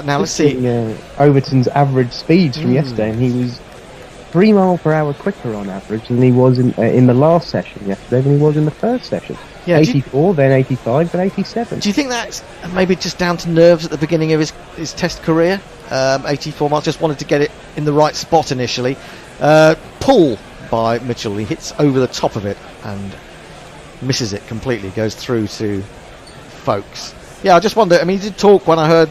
Now let's see Overton's average speeds from yesterday, and he was 3 miles per hour quicker on average than he was in the last session yesterday than he was in the first session. Yeah, 84, then 85, then 87. Do you think that's maybe just down to nerves at the beginning of his test career? 84 miles, just wanted to get it in the right spot initially. Pull by Mitchell, he hits over the top of it and misses it completely, goes through to Foakes. Yeah, I just wonder, I mean, he did talk when I heard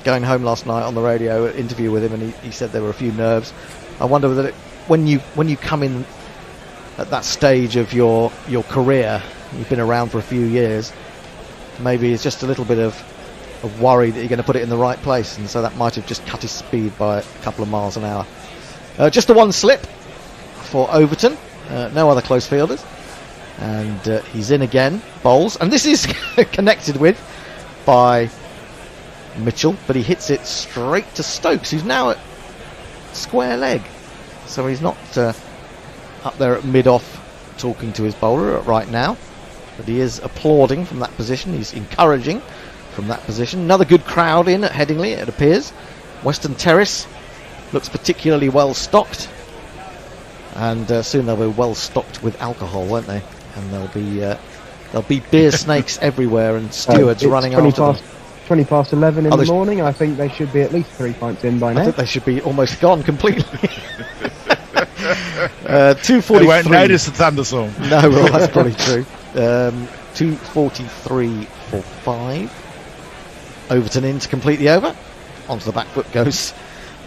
going home last night on the radio, an interview with him, and he said there were a few nerves. I wonder whether when you come in at that stage of your career, you've been around for a few years, maybe it's just a little bit of worry that you're going to put it in the right place, and so that might have just cut his speed by a couple of miles an hour. Just the one slip for Overton, no other close fielders, and he's in again, bowls, and this is connected with by Mitchell, but he hits it straight to Stokes, who's now at square leg, so he's not up there at mid-off talking to his bowler right now, but he is applauding from that position, he's encouraging from that position. Another good crowd in at Headingley, it appears. Western Terrace looks particularly well stocked, and soon they'll be well stocked with alcohol, won't they? And there'll be beer snakes everywhere and stewards running after them. 20 past 11 in the morning. I think they should be at least 3 pints in by now. I think they should be almost gone completely. 2:43. They won't notice the thunderstorm. No, well, that's probably true. 2:43 for 5. Overton in to complete the over. Onto the back foot goes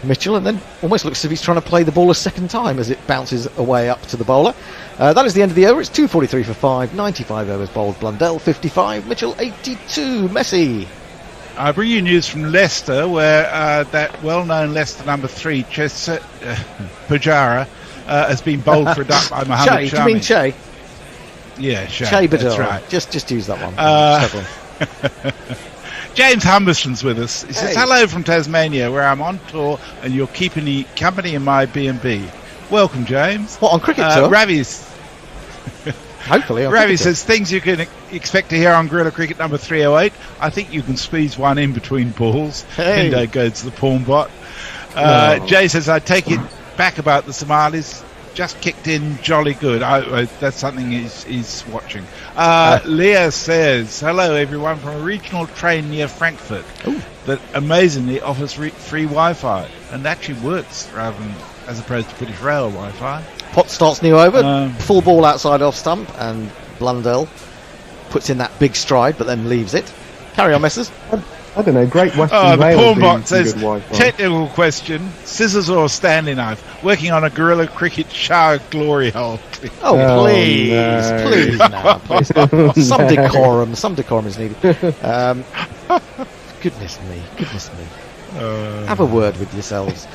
Mitchell, and then almost looks as if he's trying to play the ball a second time as it bounces away up to the bowler. That is the end of the over. It's 2:43 for 5. 95 overs bowled. Blundell 55. Mitchell 82. Messi. I bring you news from Leicester, where that well-known Leicester number 3, Pujara, has been bowled for a duck by Mohammed Shami. Do you mean Che? Yeah, Che. That's right. Just use that one. James Humberson's with us. He says, hello from Tasmania, where I'm on tour and you're keeping me company in my B&B. Welcome, James. What, on cricket tour? Ravi's... Hopefully. Ravi says, things you can expect to hear on Guerrilla Cricket number 308. I think you can squeeze one in between balls. Hey. Hendo goes to the pawn bot. Jay says, I take it back about the Somalis. Just kicked in jolly good. That's something he's watching. Leah says, hello everyone from a regional train near Frankfurt that amazingly offers free Wi-Fi and actually works as opposed to British Rail Wi-Fi. Pot starts new over, full ball outside off stump, and Blundell puts in that big stride but then leaves it. Carry on, Messrs. I don't know, Great Western Rail. The pawn bot says, technical question, scissors or Stanley knife, working on a Guerrilla Cricket shower glory hole. Please now, please. Some decorum is needed. Goodness me. Have a word with yourselves.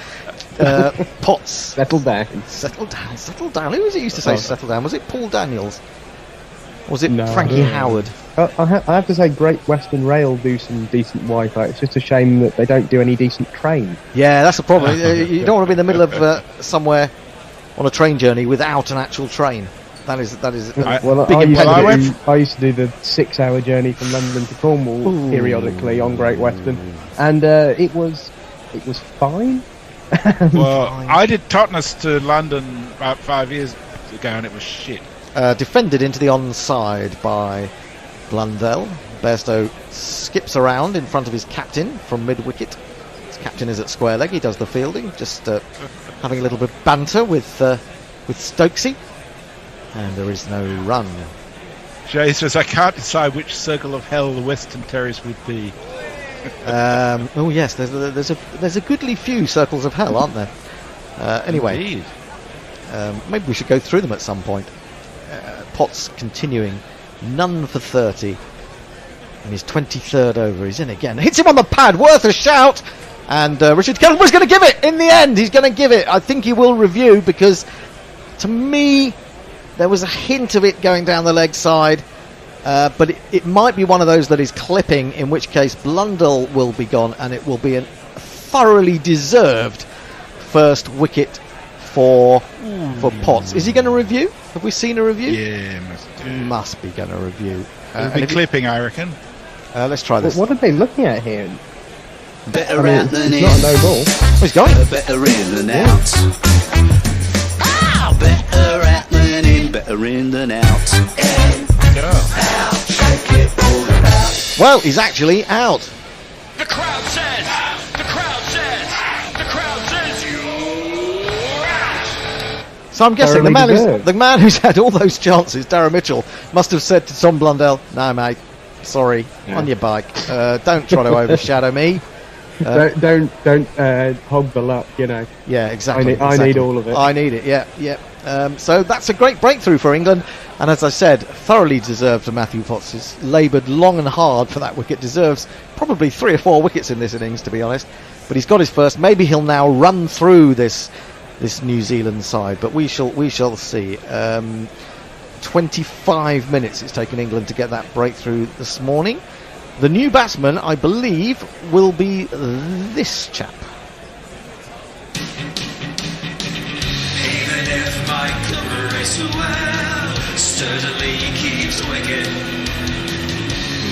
Potts. Settle down. Who was it used to say settle down? Was it Paul Daniels? Or was it Frankie Howard? I have to say, Great Western Rail do some decent Wi-Fi. It's just a shame that they don't do any decent train. Yeah, that's the problem. You don't want to be in the middle of somewhere on a train journey without an actual train. That is I used to do the 6-hour journey from London to Cornwall periodically on Great Western, and it was fine. Well, I did Totnes to London about 5 years ago, and it was shit. Defended into the onside by Blundell. Bairstow skips around in front of his captain from mid-wicket. His captain is at square leg. He does the fielding, just having a little bit of banter with Stokesy. And there is no run. Jay says, I can't decide which circle of hell the Western Terrace would be. Oh yes, there's a goodly few circles of hell, aren't there? Anyway, maybe we should go through them at some point. Potts continuing, none for 30 in his 23rd over. He's in again, hits him on the pad, worth a shout, and Richard Kelly was going to give it in the end. He's going to give it. I think he will review, because to me there was a hint of it going down the leg side, but it might be one of those that is clipping, in which case Blundell will be gone, and it will be a thoroughly deserved first wicket for Potts. Is he going to review? Have we seen a review? Yeah, must be going to review. It'll be clipping, I reckon. Let's try this. What are they looking at here? Better out than in. Not a no ball. Oh, he's going. Better in than out. Better out than in. Better in than out. Out. Shake it all about. Well, he's actually out. The crowd says. The crowd says. The crowd says you're out. So I'm guessing the man who's had all those chances, Daryl Mitchell, must have said to Tom Blundell, "No, mate, sorry, on your bike. Don't try to overshadow me. Don't hog the luck, you know." Yeah, exactly. I need all of it. I need it. Yeah. So that's a great breakthrough for England. And as I said, thoroughly deserved for Matthew Potts. He's laboured long and hard for that wicket. Deserves probably 3 or 4 wickets in this innings, to be honest. But he's got his first. Maybe he'll now run through this New Zealand side. But we shall see. 25 minutes it's taken England to get that breakthrough this morning. The new batsman, I believe, will be this chap. Even if Michael Bracewell sturdily keeps wicket,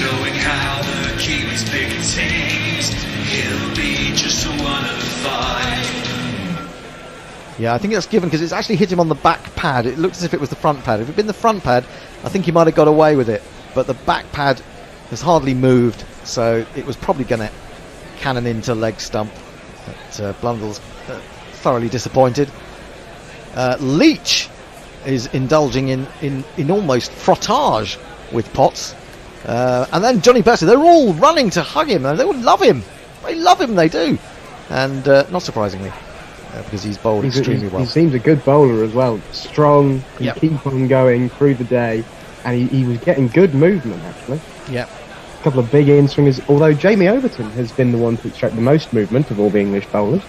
knowing how the Kiwis pick teams, he'll be just 1 of 5. Yeah, I think that's given because it's actually hit him on the back pad. It looked as if it was the front pad. If it had been the front pad, I think he might have got away with it. But the back pad has hardly moved, so it was probably going to cannon into leg stump. But Blundell's thoroughly disappointed. Leach is indulging in almost frottage with Potts. And then Jonny Bairstow, they're all running to hug him. They would love him. They love him, they do. And not surprisingly, because he's bowled extremely well. He seems a good bowler as well. Strong, can keep on going through the day. And he was getting good movement, actually. Yeah. A couple of big in-swingers, although Jamie Overton has been the one to extract the most movement of all the English bowlers.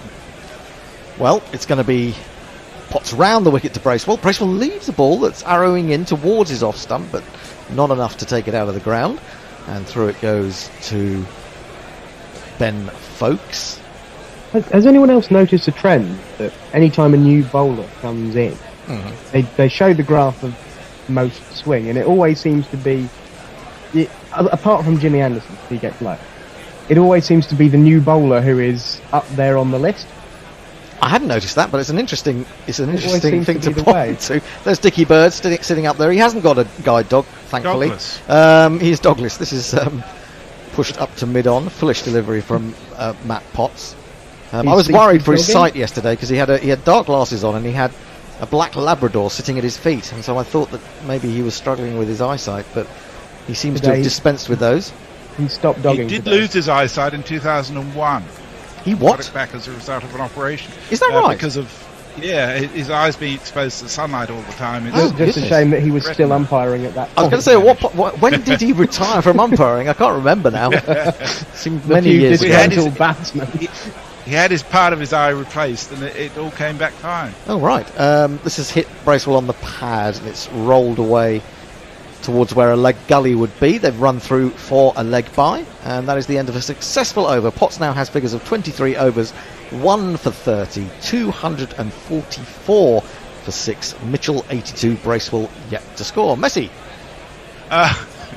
Well, it's going to be Potts round the wicket to Bracewell. Bracewell leaves the ball that's arrowing in towards his off stump, but not enough to take it out of the ground. And through it goes to Ben Foakes. Has anyone else noticed a trend that any time a new bowler comes in, they show the graph of most swing, and it always seems to be, apart from Jimmy Anderson, he gets low, it always seems to be the new bowler who is up there on the list. I hadn't noticed that, but it's an interesting thing to point to. There's Dickie Bird sitting up there. He hasn't got a guide dog, thankfully. He's dogless. This is pushed up to mid-on. Foolish delivery from Matt Potts. I was worried for his sight yesterday because he had dark glasses on and he had a black Labrador sitting at his feet, and so I thought that maybe he was struggling with his eyesight, but he seems to have dispensed with those. He stopped dogging. He did lose his eyesight in 2001. He what? Got it back as a result of an operation. Is that right? Because of his eyes being exposed to sunlight all the time. It's just a shame that he was still umpiring at that point. I was going to say, when did he retire from umpiring? I can't remember now. Seemed many years ago. He had his part of his eye replaced, and it all came back fine. Oh right. This has hit Bracewell on the pad, and it's rolled away towards where a leg gully would be. They've run through for a leg bye, and that is the end of a successful over. Potts now has figures of 23 overs, 1 for 30, 244 for 6. Mitchell 82, Bracewell yet to score. Messi.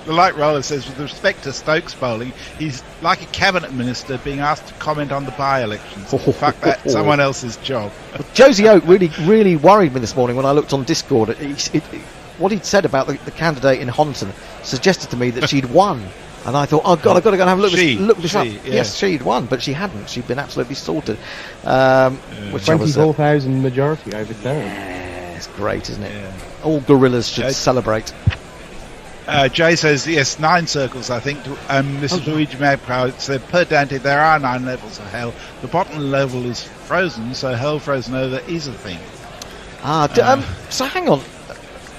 The light roller says, with respect to Stokes bowling, he's like a cabinet minister being asked to comment on the by-elections. Fuck that, someone else's job. Josie Oak really worried me this morning when I looked on Discord. What he'd said about the candidate in Honiton suggested to me that she'd won. And I thought, oh God, I've got to go and have a look this up. Yeah. Yes, she'd won, but she hadn't. She'd been absolutely sorted. 24,000 majority overturned. Yeah, it's great, isn't it? Yeah. All gorillas should celebrate. Jay says, yes, 9 circles, I think. This is Luigi Magpie. Said, per Dante, there are 9 levels of hell. The bottom level is frozen, so hell frozen over is a thing. So hang on.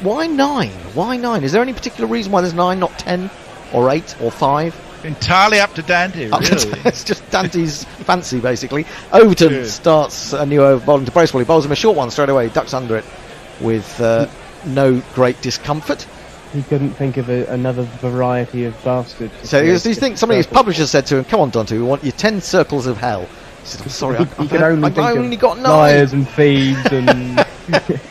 Why 9? Why 9? Is there any particular reason why there's 9, not 10 or 8 or 5? Entirely up to Dante, really. It's just Dante's fancy, basically. Overton starts a new over bowling to Bracewell. He bowls him a short one straight away. He ducks under it with no great discomfort. He couldn't think of another variety of bastards. So he thinks somebody, his publisher said to him, come on, Dante, we want your 10 circles of hell. He said, I'm sorry, I only got 9. Liars and thieves and...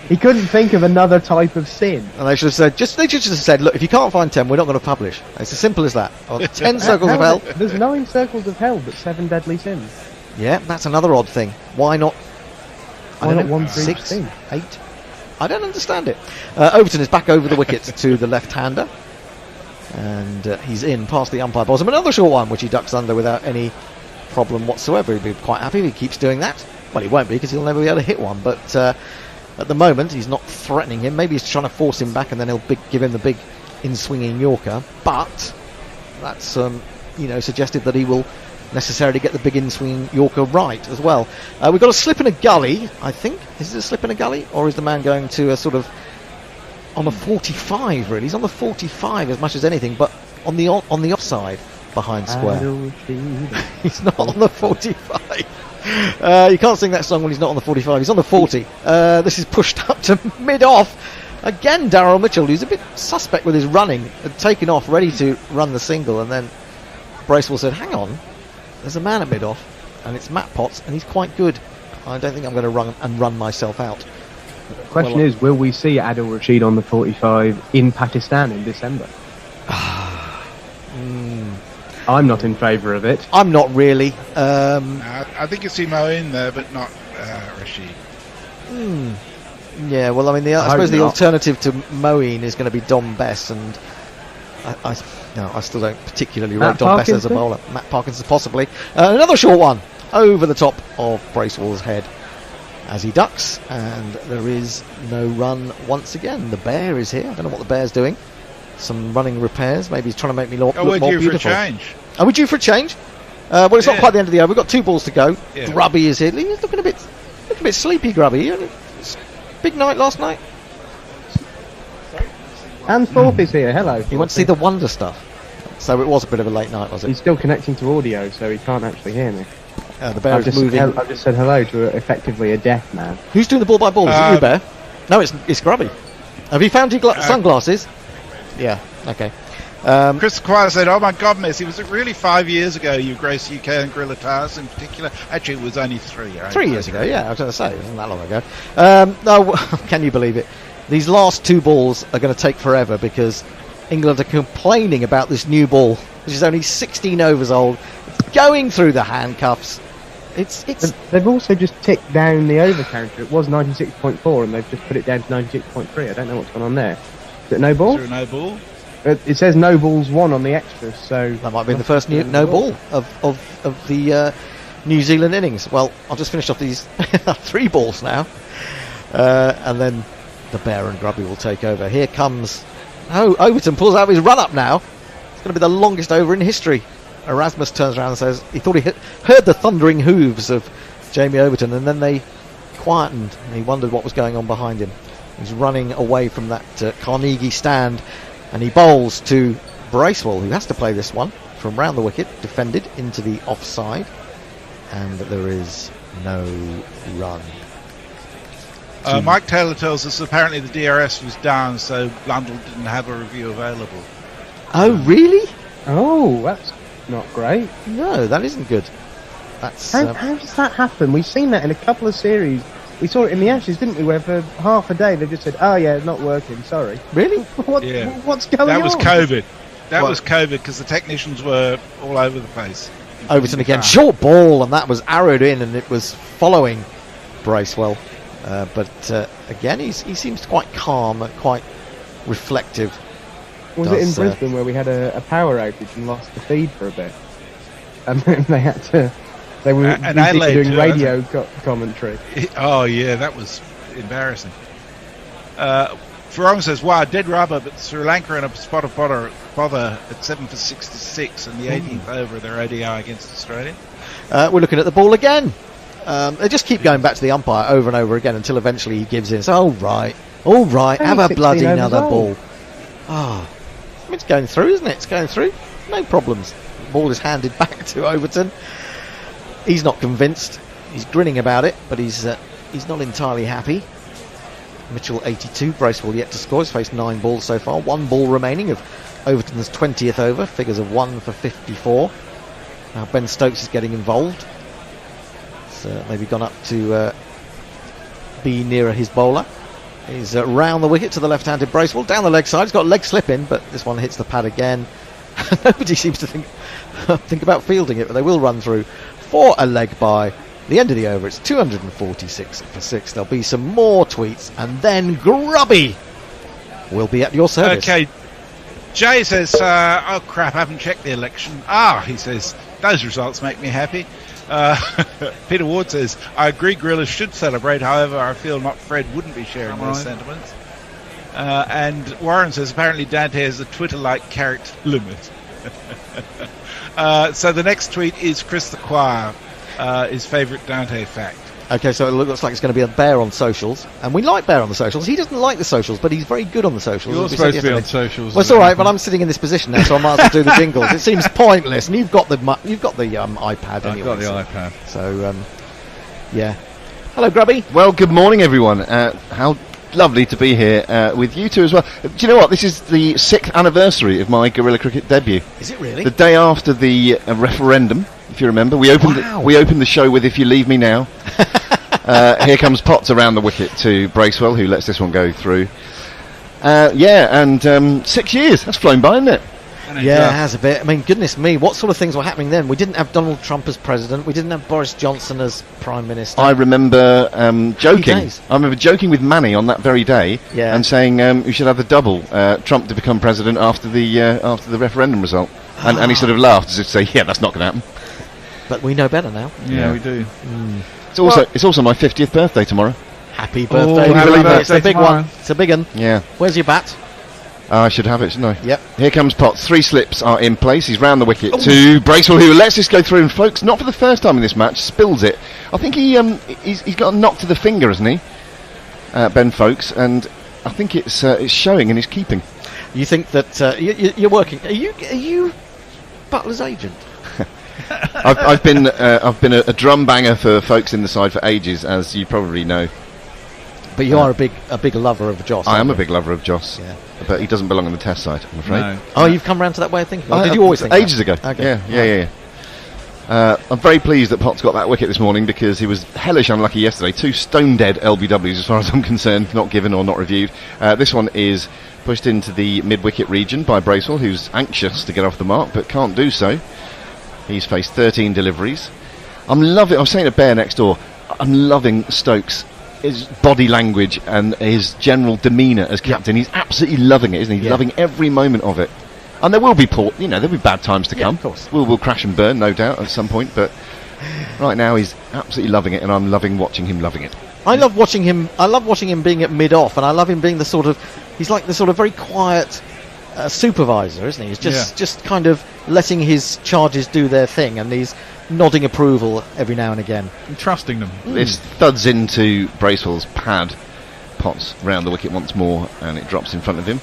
He couldn't think of another type of sin. And they should have said, they should have said, look, if you can't find 10, we're not going to publish. It's as simple as that. 10 circles of hell. There's 9 circles of hell, but 7 deadly sins. Yeah, that's another odd thing. Why not? Why not 1 for 6, 8? I don't understand it. Overton is back over the wicket to the left-hander. And he's in past the umpire bottom. Another short one, which he ducks under without any problem whatsoever. He'd be quite happy if he keeps doing that. Well, he won't be, because he'll never be able to hit one. But at the moment, he's not threatening him. Maybe he's trying to force him back, and then he'll give him the big in-swinging Yorker. But that's suggested that he will necessarily get the big in-swing Yorker right as well. We've got a slip in a gully, I think. Is it a slip in a gully, or is the man going to a sort of on the 45. Really, he's on the 45 as much as anything, but on the offside behind square. He's not on the 45. You can't sing that song when he's not on the 45. He's on the 40. This is pushed up to mid-off. Again, Daryl Mitchell, who's a bit suspect with his running, had taken off, ready to run the single, and then Bracewell said, hang on, there's a man at mid-off, and it's Matt Potts, and he's quite good. I don't think I'm going to run myself out. The question is, will we see Adil Rashid on the 45 in Pakistan in December? I'm not in favour of it. I'm not really. I think you see Mo in there, but not Rashid. Yeah, well, I mean, I suppose the alternative to Moeen is going to be Dom Bess, and I still don't particularly rate Dom Bess as a bowler. Matt Parkinson, possibly. Another short one over the top of Bracewell's head as he ducks, and there is no run once again. The bear is here. I don't know what the bear's doing. Some running repairs. Maybe he's trying to make me look more beautiful. We're due for a change. Are we due for a change? Well, it's not quite the end of the over. We've got 2 balls to go. Yeah. Grubby is here. He's looking a bit sleepy, Grubby. Big night last night. And Thorpe is here. Hello. He went to see the Wonder stuff. So it was a bit of a late night, was it? He's still connecting to audio, so he can't actually hear me. The bear is moving. I've just said hello to effectively a deaf man. Who's doing the ball by ball? Is it you, Bear? No, it's Grubby. Have you found your sunglasses? Yeah. Okay. Chris Squire said, "Oh my God, Miss, it was really 5 years ago you graced UK and Gorilla Tires in particular." Actually, it was only 3. Right? 3 years ago, yeah. I was going to say, it wasn't that long ago. No, can you believe it? These last 2 balls are going to take forever because England are complaining about this new ball, which is only 16 overs old. It's going through the handcuffs. They've also just ticked down the over counter. It was 96.4 and they've just put it down to 96.3. I don't know what's going on there. Is it no ball? Is there no ball? It says no balls 1 on the extras, so that might be the first no ball of the New Zealand innings. Well, I'll just finish off these 3 balls now, and then the bear and Grubby will take over. Here comes Overton pulls out his run up now. It's going to be the longest over in history. Erasmus turns around and says he thought he heard the thundering hooves of Jamie Overton, and then they quietened and he wondered what was going on behind him. He's running away from that Carnegie stand, and he bowls to Bracewell, who has to play this one from round the wicket, defended into the offside, and there is no run. Mike Taylor tells us apparently the DRS was down, so Blundell didn't have a review available. Oh, really? Oh, that's not great. No, that isn't good. That's how does that happen? We've seen that in a couple of series. We saw it in the Ashes, didn't we, where for half a day they just said, oh yeah, it's not working, sorry. Really? What's going on? That was COVID. That was COVID because the technicians were all over the place. Overton again, short ball, and that was arrowed in, and it was following Bracewell. But again, he seems quite calm, quite reflective. Was it in Brisbane where we had a power outage and lost the feed for a bit? And then they were doing radio commentary. Oh yeah, that was embarrassing. Farong says, wow, dead rubber, but Sri Lanka in a spot of bother at 7 for 66 in the 18th over of their ODI against Australia. We're looking at the ball again. They just keep going back to the umpire over and over again until eventually he gives in. So, all right, have a bloody another ball. It's going through, isn't it? It's going through. No problems. The ball is handed back to Overton. He's not convinced. He's grinning about it, but he's not entirely happy. Mitchell 82, Bracewell yet to score. He's faced 9 balls so far. 1 ball remaining of Overton's 20th over. Figures of 1 for 54. Now Ben Stokes is getting involved. He's maybe gone up to be nearer his bowler. He's round the wicket to the left-handed Bracewell. Down the leg side. He's got leg slip in, but this one hits the pad again. Nobody seems to think about fielding it, but they will run through for a leg by. The end of the over, it's 246 for 6. There'll be some more tweets, and then Grubby will be at your service. Okay, Jay says, oh crap, I haven't checked the election. He says, those results make me happy. Peter Ward says, I agree Gorillas should celebrate, however, I feel not Fred wouldn't be sharing those sentiments. And Warren says, apparently Dante has a Twitter-like character limit. So the next tweet is Chris the Choir. His favourite Dante fact. Okay, so it looks like it's going to be a Bear on socials, and we like Bear on the socials. He doesn't like the socials, but he's very good on the socials. You're as we supposed said to be on yesterday. socials. Well, it's all right, but I'm sitting in this position now, so I might as well do the jingles. It seems pointless, and you've got the iPad anyway. I've got the iPad. So, yeah. Hello, Grubby. Well, good morning, everyone. How lovely to be here with you two as well. Do you know what? This is the 6th anniversary of my Guerrilla Cricket debut. Is it really? The day after the referendum, if you remember. We opened the show with "If You Leave Me Now." Here comes Potts around the wicket to Bracewell, who lets this one go through. 6 years. That's flown by, isn't it? Yeah, it has a bit. I mean, goodness me, what sort of things were happening then? We didn't have Donald Trump as president. We didn't have Boris Johnson as prime minister. I remember joking. I remember joking with Manny on that very day and saying we should have the double Trump to become president after the referendum result. And he sort of laughed as if to say, yeah, that's not going to happen. But we know better now. Yeah, we do. It's also my 50th birthday tomorrow. Happy birthday. It's the big one. It's a big one. Yeah. Where's your bat? I should have it, shouldn't I? Yep. Here comes Potts. 3 slips are in place. He's round the wicket to Bracewell, who lets this go through. And Foakes, not for the first time in this match, spills it. I think he's got a knock to the finger, hasn't he? Ben Foakes, and I think it's showing in his keeping. You think that you're working? Are you Butler's agent? I've been a drum banger for Foakes in the side for ages, as you probably know. But you are a big lover of Joss. I am a big lover of Joss. Yeah. But he doesn't belong on the Test side, I'm afraid. No. Oh, you've come round to that way of thinking. Or did you always think ages that? ago? Okay. Yeah. I'm very pleased that Potts got that wicket this morning because he was hellish unlucky yesterday. 2 stone-dead LBWs as far as I'm concerned, not given or not reviewed. This one is pushed into the mid-wicket region by Bracewell, who's anxious to get off the mark but can't do so. He's faced 13 deliveries. I was saying to Bear next door, I'm loving Stokes. His body language and his general demeanour as captain, he's absolutely loving it, isn't he? He's loving every moment of it. And there will be there'll be bad times to come. Of course. We'll crash and burn, no doubt, at some point. But right now, he's absolutely loving it, and I'm loving watching him loving it. I love watching him. I love watching him being at mid-off, and I love him being he's like the sort of very quiet supervisor, isn't he? He's just kind of letting his charges do their thing, and he's nodding approval every now and again. And trusting them. This thuds into Bracewell's pad. Potts round the wicket once more, and it drops in front of him.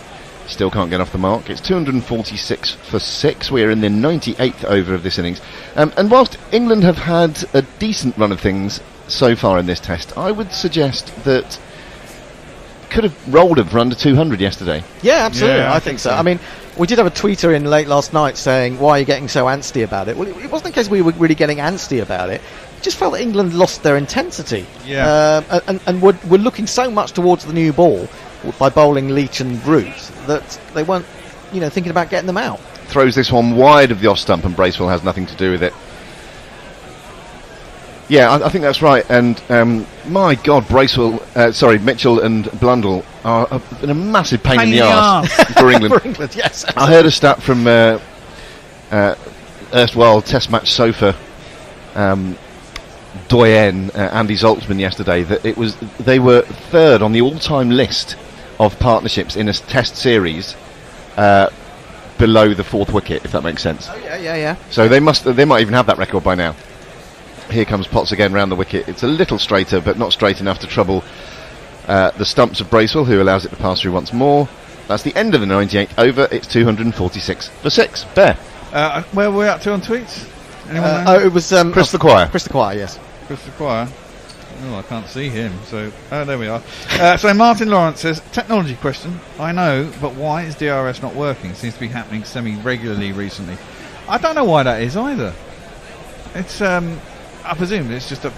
Still can't get off the mark. It's 246 for 6. We're in the 98th over of this innings. And whilst England have had a decent run of things so far in this test, I would suggest that could have rolled him for under 200 yesterday. Yeah, absolutely. I think so. I mean, we did have a tweeter in late last night saying, why are you getting so antsy about it? Well, it wasn't the case we were really getting antsy about it. It just felt that England lost their intensity. Yeah. And were looking so much towards the new ball by bowling Leach and Root that they weren't, thinking about getting them out. Throws this one wide of the off stump, and Bracewell has nothing to do with it. Yeah, I think that's right. And my God, Mitchell and Blundell are in a massive pain in the arse for England. For England, yes. Absolutely. I heard a stat from erstwhile Test match sofa doyen Andy Zoltzman yesterday that they were 3rd on the all-time list of partnerships in a Test series below the 4th wicket, if that makes sense. Oh yeah. So they might even have that record by now. Here comes Potts again round the wicket. It's a little straighter, but not straight enough to trouble the stumps of Bracewell, who allows it to pass through once more. That's the end of the 98th over. It's 246 for 6. Bear. Where were we up to on tweets? It was Chris the Choir. Chris the Choir, yes. Chris the Choir. Oh, I can't see him. So, there we are. So Martin Lawrence says, technology question. I know, but why is DRS not working? It seems to be happening semi-regularly recently. I don't know why that is either. It's I presume it's just a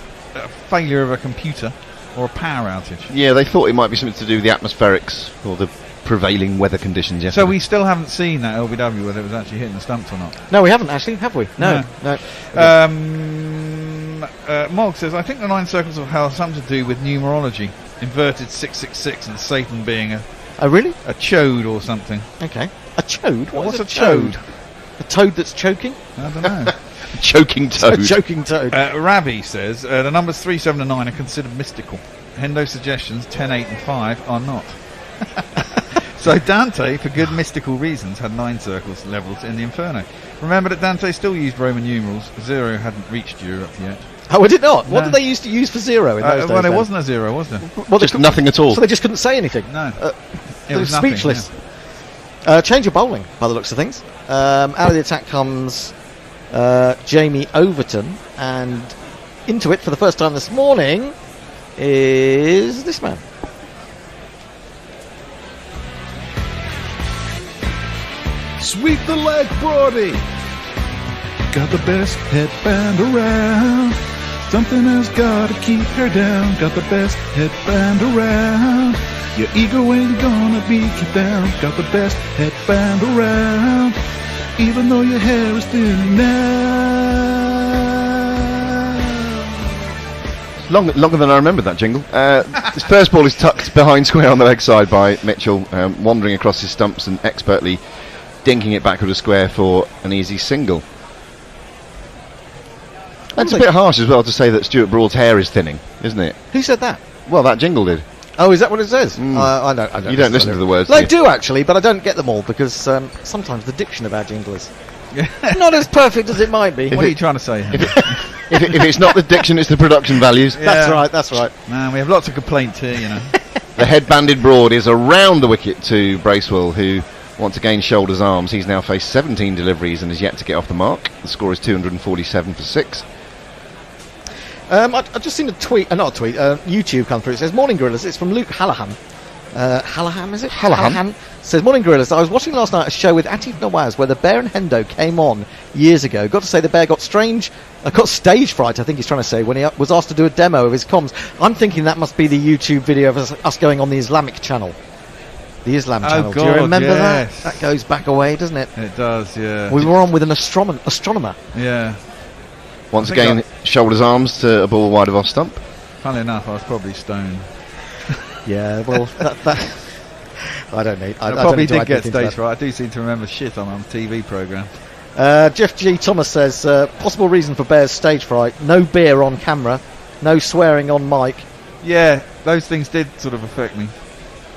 failure of a computer or a power outage. Yeah, they thought it might be something to do with the atmospherics or the prevailing weather conditions yesterday. So we still haven't seen that LBW, whether it was actually hitting the stumps or not. No, we haven't actually, have we? No. Mark says, I think the 9 circles of hell have something to do with numerology. Inverted 666 and Satan being a chode or something. Okay. A chode? What's a chode? A toad that's choking? I don't know. Choking toad. Choking toad. Ravi says the numbers 3, 7 and 9 are considered mystical. Hendo suggestions 10, 8 and 5 are not. So Dante, for good mystical reasons, had 9 circles levelled in the Inferno. Remember that Dante still used Roman numerals. 0 hadn't reached Europe yet. Oh, did it not? What No. did they used to use for zero in those days? Well, there then? wasn't a zero, was there? Well, Just nothing at all. So they just couldn't say anything. No. They were was nothing, speechless. Change of bowling, by the looks of things. Out of the attack comes Jamie Overton, and into it for the first time this morning is this man. Sweep the leg, Brody. Got the best headband around. Something has got to keep her down. Got the best headband around. Your ego ain't gonna be kept down. Got the best headband around. Even though your hair is thin now. Longer than I remembered that jingle. This first ball is tucked behind square on the leg side by Mitchell, wandering across his stumps and expertly dinking it backward to square for an easy single. That's a bit harsh as well to say that Stuart Broad's hair is thinning, isn't it? Who said that? Well, that jingle did. Oh, is that what it says? I don't. You don't listen to the words. Well, I do actually, but I don't get them all because sometimes the diction of our jingle is not as perfect as it might be. What are you trying to say? If it's not the diction, it's the production values. Yeah. That's right. Man, we have lots of complaints here, you know. The head-banded Broad is around the wicket to Bracewell, who wants to gain shoulders arms. He's now faced 17 deliveries and has yet to get off the mark. The score is 247 for 6. I've just seen a tweet, YouTube come through. It says, "Morning Gorillas." It's from Luke Hallahan. Hallahan, is it? Hallahan. Says, "Morning Gorillas. I was watching last night a show with Atif Nawaz where the Bear and Hendo came on years ago. Got to say the Bear got stage fright, I think he's trying to say, when he was asked to do a demo of his comms. I'm thinking that must be the YouTube video of us going on the Islamic channel. The Islam channel. God, do you remember yes. that? That goes back away, doesn't it? It does, yeah. We were on with an astronomer. Yeah. Once again, shoulders arms to a ball wide of off stump. Funnily enough, I was probably stoned. Yeah, well, that I don't need. I probably don't need did get to stage fright. I do seem to remember shit on a TV programme. Jeff G. Thomas says, possible reason for Bear's stage fright: no beer on camera, no swearing on mic. Yeah, those things did sort of affect me.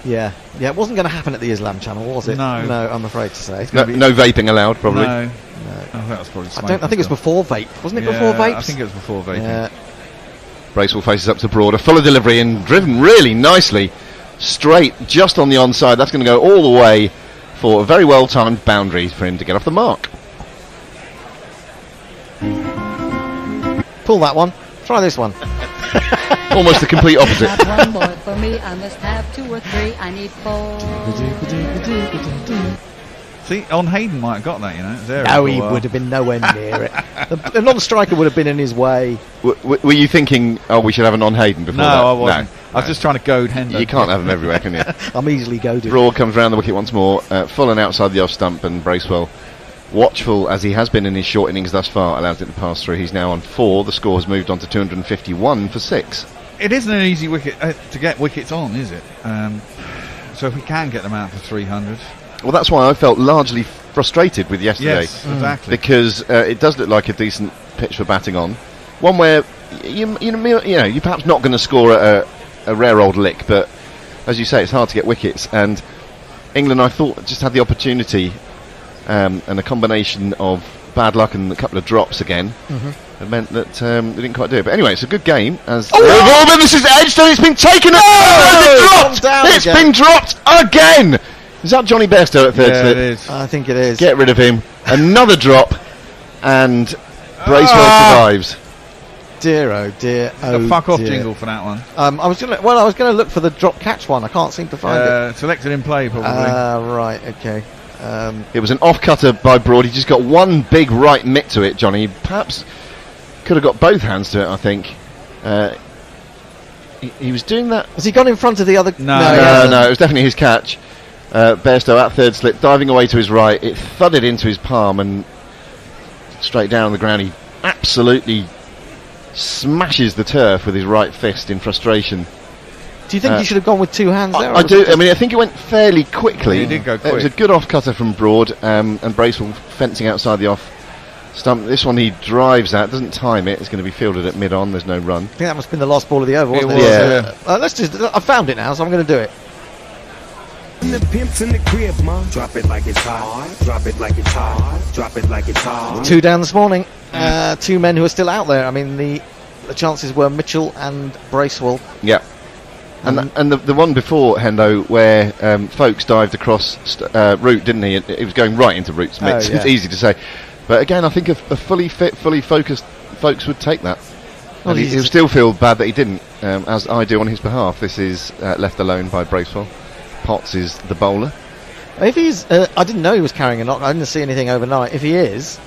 Yeah, it wasn't going to happen at the Islam channel, was it? No, I'm afraid to say. No vaping allowed, probably. No. Oh, that was probably I think it was before vape, wasn't it? Before vape? I think it was before vape. Yeah. Bracewell faces up to Broad, a fuller delivery and driven really nicely straight just on the onside. That's going to go all the way for a very well timed boundary for him to get off the mark. Pull that one. Try this one. Almost the complete opposite. One more for me, I must have 2 or 3, I need 4. See, on Hayden might have got that, you know. There No, he would have been nowhere near it. The non-striker would have been in his way. Were you thinking, we should have an on Hayden before that? No, I wasn't. I was just trying to goad Hendo. You can't have him everywhere, can you? I'm easily goaded. Broad comes round the wicket once more, full and outside the off stump, and Bracewell, watchful as he has been in his short innings thus far, allows it to pass through. He's now on 4. The score has moved on to 251 for 6. It isn't an easy wicket to get wickets on, is it? So if we can get them out for 300. Well, that's why I felt largely frustrated with yesterday. Yes, exactly. Because it does look like a decent pitch for batting on. One where you're perhaps not going to score a rare old lick, but as you say, it's hard to get wickets. And England, I thought, just had the opportunity, and a combination of bad luck and a couple of drops again. It meant that they didn't quite do it. But anyway, it's a good game. This is edged and it's been taken It's been dropped again. Is that Jonny Bairstow at third slip? It is. I think it is. Get rid of him. Another drop, and Bracewell survives. Dear, oh dear, oh fuck off dear. jingle for that one. I was gonna look for the drop catch one. I can't seem to find it. Selected in play, probably. Right, okay. It was an off cutter by Broad. He just got one big right mitt to it, Jonny. Perhaps could have got both hands to it, I think. He was doing that. Has he gone in front of the other? No, it was definitely his catch. Bairstow at third slip, diving away to his right. It thudded into his palm and straight down on the ground. He absolutely smashes the turf with his right fist in frustration. Do you think he should have gone with 2 hands there? I do. I mean, I think it went fairly quickly. He did go quick. It was a good off cutter from Broad, and Bracewell fencing outside the off stump. This one he drives at, doesn't time it. It's going to be fielded at mid on. There's no run. I think that must have been the last ball of the over, wasn't it? Yeah. I found it now, so I'm going to do it. The pimps in the crib, ma. Drop it like it's hot. Drop it like it's hot. Drop it like it's hot. 2 down this morning. 2 men who are still out there. I mean, the the chances were Mitchell and Bracewell. Yeah. And the one before Hendo where Foakes dived across Root, didn't he? It was going right into Root's mitts. It's easy to say, but again, I think a fully fit, fully focused Foakes would take that. Well, and he'll still feel bad that he didn't, as I do on his behalf. This is left alone by Bracewell. Potts is the bowler. If he's, I didn't know he was carrying a knock. I didn't see anything overnight. If he is,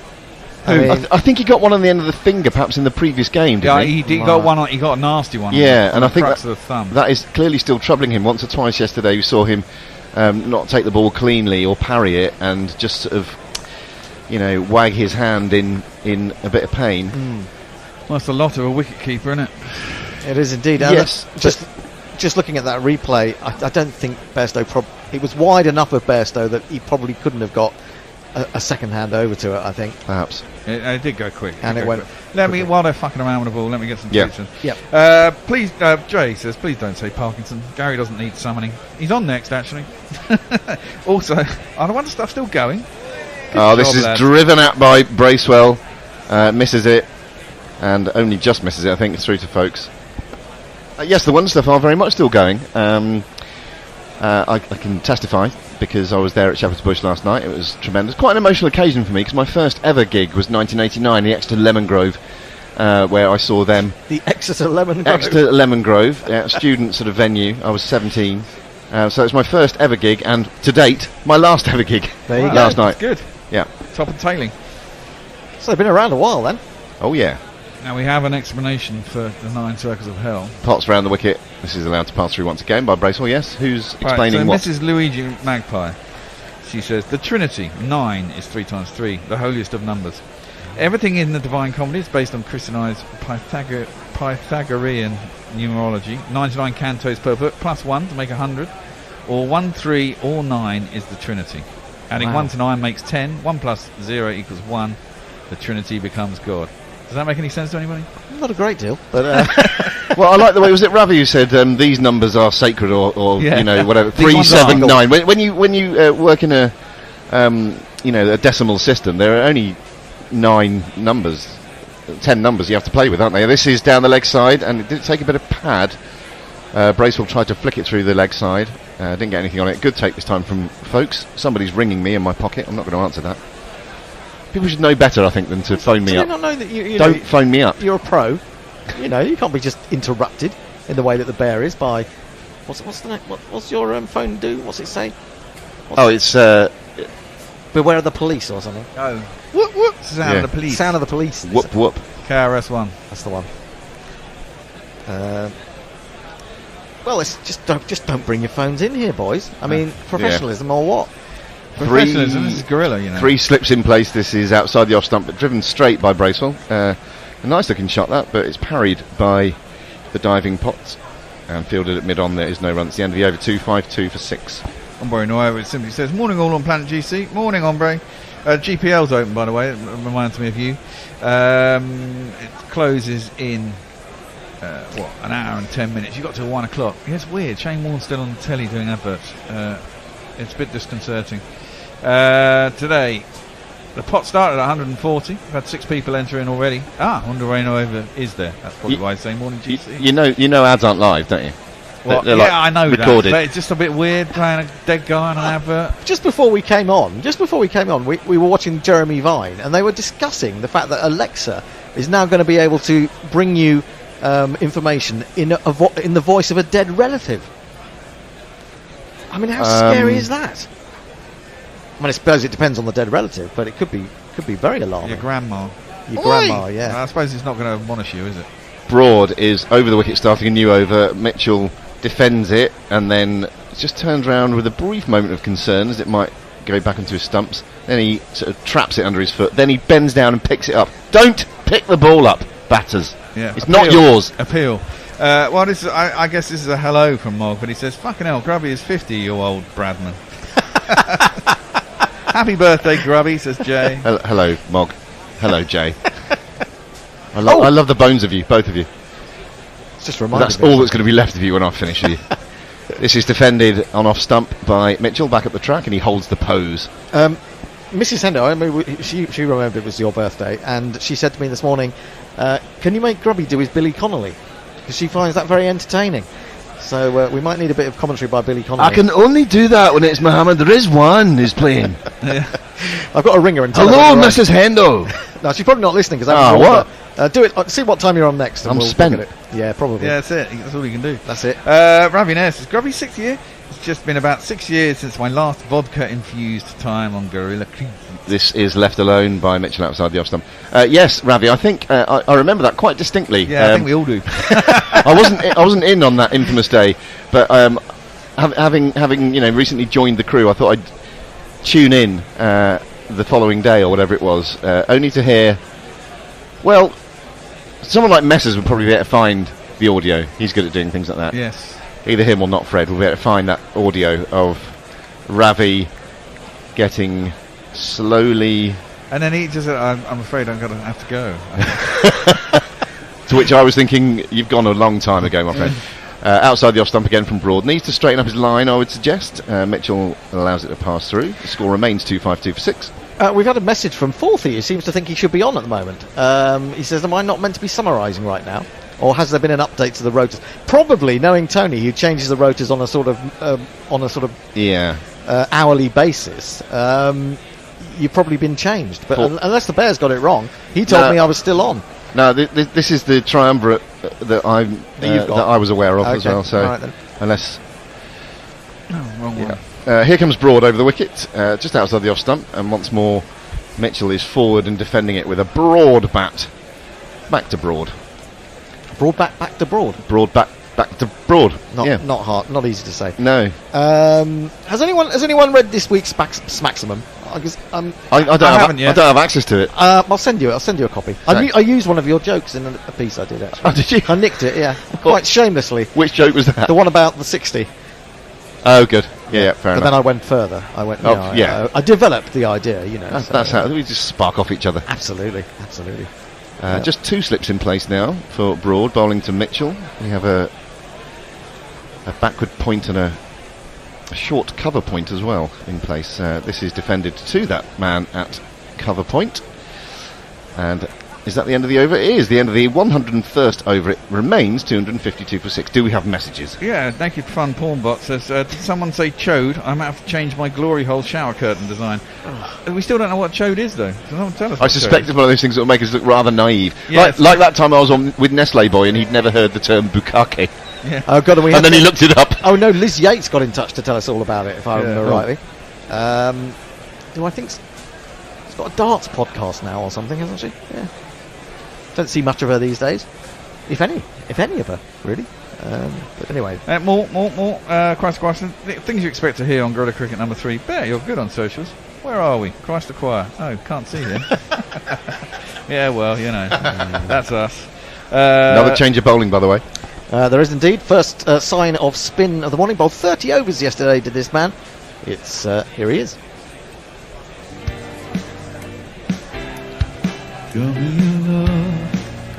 I think he got one on the end of the finger, perhaps in the previous game. Didn't he? He got one. He got a nasty one. Yeah, and I think of the thumb. that is clearly still troubling him. Once or twice yesterday, we saw him not take the ball cleanly or parry it, and just sort of, wag his hand in a bit of pain. Well, that's a lot of a wicket keeper, isn't it? It is indeed. Yes. Just looking at that replay, I don't think Bairstow. It was wide enough of Bairstow that he probably couldn't have got a second hand over to it. I think perhaps it did go quick, and it went. While they're fucking around with the ball, let me get some tweets. Yeah. Please, Jay says, please don't say Parkinson. Gary doesn't need summoning. He's on next, actually. Also, I wonder stuff still going. This is driven out by Bracewell. Misses it, and only just misses it. I think it's through to Foakes. Yes, the Wonder Stuff are very much still going. I can testify because I was there at Shepherd's Bush last night. It was tremendous. Quite an emotional occasion for me because my first ever gig was 1989, the Exeter Lemon Grove, where I saw them. The Exeter Lemon Grove? Exeter Lemon Grove, student sort of venue. I was 17. So it was my first ever gig, and to date, my last ever gig last night. That's good. Yeah. Top and tailing. So they've been around a while then. Oh, yeah. Now we have an explanation for the 9 circles of hell. Potts round the wicket. This is allowed to pass through once again by Bracewell. Yes, who's explaining what? Mrs. Luigi Magpie. She says the Trinity 9 is 3 times 3, the holiest of numbers. Everything in the Divine Comedy is based on Christianized Pythagorean numerology. 99 cantos per book plus 1 to make 100, or 1, 3, or 9 is the Trinity. Adding 1 to 9 makes 10. 1 plus 0 equals 1. The Trinity becomes God. Does that make any sense to anybody? Not a great deal, but well, I like the way, was it Ravi who said these numbers are sacred, or whatever. 3, 7, 9. When you work in a a decimal system, there are only 9 numbers, 10 numbers you have to play with, aren't they? This is down the leg side, and it did take a bit of pad. Bracewell tried to flick it through the leg side, didn't get anything on it. Good take this time from Foakes. Somebody's ringing me in my pocket. I'm not going to answer that. People should know better, I think, than to phone me up. Not know that you don't phone me up. You're a pro. You can't be just interrupted in the way that the bear is by. What's your phone do? What's it say? It's beware of the police or something. Oh, whoop whoop! Sound of the police. Sound of the police. Whoop whoop. KRS-One. That's the one. Well, it's just don't bring your phones in here, boys. I mean, professionalism or what? Professionalism. This is gorilla, 3 slips in place. This is outside the off stump, but driven straight by Bracewell. A nice looking shot that, but it's parried by the diving Potts and fielded at mid on. There is no run. It's the end of the over. 2-5-2 for 6. Hombre Noir simply says, morning all on Planet GC. Morning, Hombre. GPL's open, by the way. It reminds me of you. It closes in an hour and 10 minutes. You got to 1 o'clock. Yeah, it's weird. Shane Warne's still on the telly doing adverts. It's a bit disconcerting. Today, the pot started at 140. We've had 6 people enter in already. Hombre Noir is there. That's probably why I say morning GC. You know ads aren't live, don't you? Well, they're I know recorded. that, but it's just a bit weird playing a dead guy on an advert. Just before we came on, we were watching Jeremy Vine, and they were discussing the fact that Alexa is now going to be able to bring you information in the voice of a dead relative. I mean, how scary is that? I mean, I suppose it depends on the dead relative, but it could be very alarming. Your grandma. Yeah. I suppose it's not going to admonish you, is it? Broad is over the wicket, starting a new over. Mitchell defends it, and then just turns around with a brief moment of concern as it might go back into his stumps. Then he sort of traps it under his foot. Then he bends down and picks it up. Don't pick the ball up, batters. Yeah, it's not yours. Appeal. Well, this is, I guess this is a hello from Mog, but he says, fucking hell, Grubby is 50, you old Bradman. Happy birthday, Grubby, says Jay. Hello, Mog. Hello, Jay. I love the bones of you, both of you. It's just reminded That's all that's going to be left of you when I finish with you. This is defended on off stump by Mitchell, back up the track, and he holds the pose. Mrs. Hendo, I mean, she remembered it was your birthday, and she said to me this morning, can you make Grubby do his Billy Connolly? Because she finds that very entertaining. So we might need a bit of commentary by Billy Connolly. I can only do that when it's Mohammed Rizwan who's playing. I've got to ring her and tell her. Hello, Mrs. Hendo. No, she's probably not listening because I what? Do it. See what time you're on next. And I'm we'll spent. look at it. Yeah, probably. Yeah, that's it. That's all you can do. That's it. Ravi Ness says, Grubby's 6th year. It's just been about 6 years since my last vodka-infused time on Gorilla Creek. This is Left Alone by Mitchell outside the off stump. Yes, Ravi, I think I remember that quite distinctly. Yeah, I think we all do. I wasn't in on that infamous day, but having recently joined the crew, I thought I'd tune in the following day or whatever it was, only to hear. Well, someone like Messers would probably be able to find the audio. He's good at doing things like that. Yes. Either him or not Fred will be able to find that audio of Ravi getting slowly. And then he just said, I'm afraid I'm going to have to go. To which I was thinking, you've gone a long time ago, my friend. Outside the off stump again from Broad. Needs to straighten up his line, I would suggest. Mitchell allows it to pass through. The score remains 2-5-2 for 6. We've had a message from Forthy, who seems to think he should be on at the moment. He says, am I not meant to be summarising right now? Or has there been an update to the rotors? Probably, knowing Tony, who changes the rotors on a sort of hourly basis. You've probably been changed, but unless the Bears got it wrong, he told me I was still on. No, this is the triumvirate that I was aware of as well. So right, unless wrong one. Here comes Broad over the wicket, just outside the off stump, and once more Mitchell is forward and defending it with a broad bat. Back to Broad. Broad back to Broad. Broad back to Broad. Not hard, not easy to say. No. Has anyone read this week's Smaximum? I don't have access to it. I'll send you a copy. I used one of your jokes in a piece I did actually. Oh, did you? I nicked it, yeah, quite shamelessly. Which joke was that? The one about the 60. Oh, good. Yeah, fair enough. But then I went further. I developed the idea, That's how we just spark off each other. Absolutely. Just 2 slips in place now for Broad, bowling to Mitchell. We have a backward point and a short cover point as well in place. This is defended to that man at cover point. And is that the end of the over? It is the end of the 101st over. It remains 252 for 6. Do we have messages? Yeah, Naked Fun Pornbot says, did someone say chode? I might have to change my glory hole shower curtain design. We still don't know what chode is though. So no one tell us. I suspect it's one of those things that will make us look rather naive. Yeah, like that time I was on with Nestle Boy and he'd never heard the term bukkake. Yeah. Oh God, and then he looked it up. Oh no, Liz Yates got in touch to tell us all about it, if I remember rightly. Do I think she's got a darts podcast now or something, hasn't she? Yeah. Don't see much of her these days, if any of her, really. But anyway, more. Christ Choir, things you expect to hear on Gorilla Cricket number 3. Bear, you're good on socials. Where are we? Christ the Choir. Oh, can't see them. Yeah, well, that's us. Another change of bowling, by the way. There is indeed. First sign of spin of the morning. Bowled 30 overs yesterday did this man. It's here he is. Camilla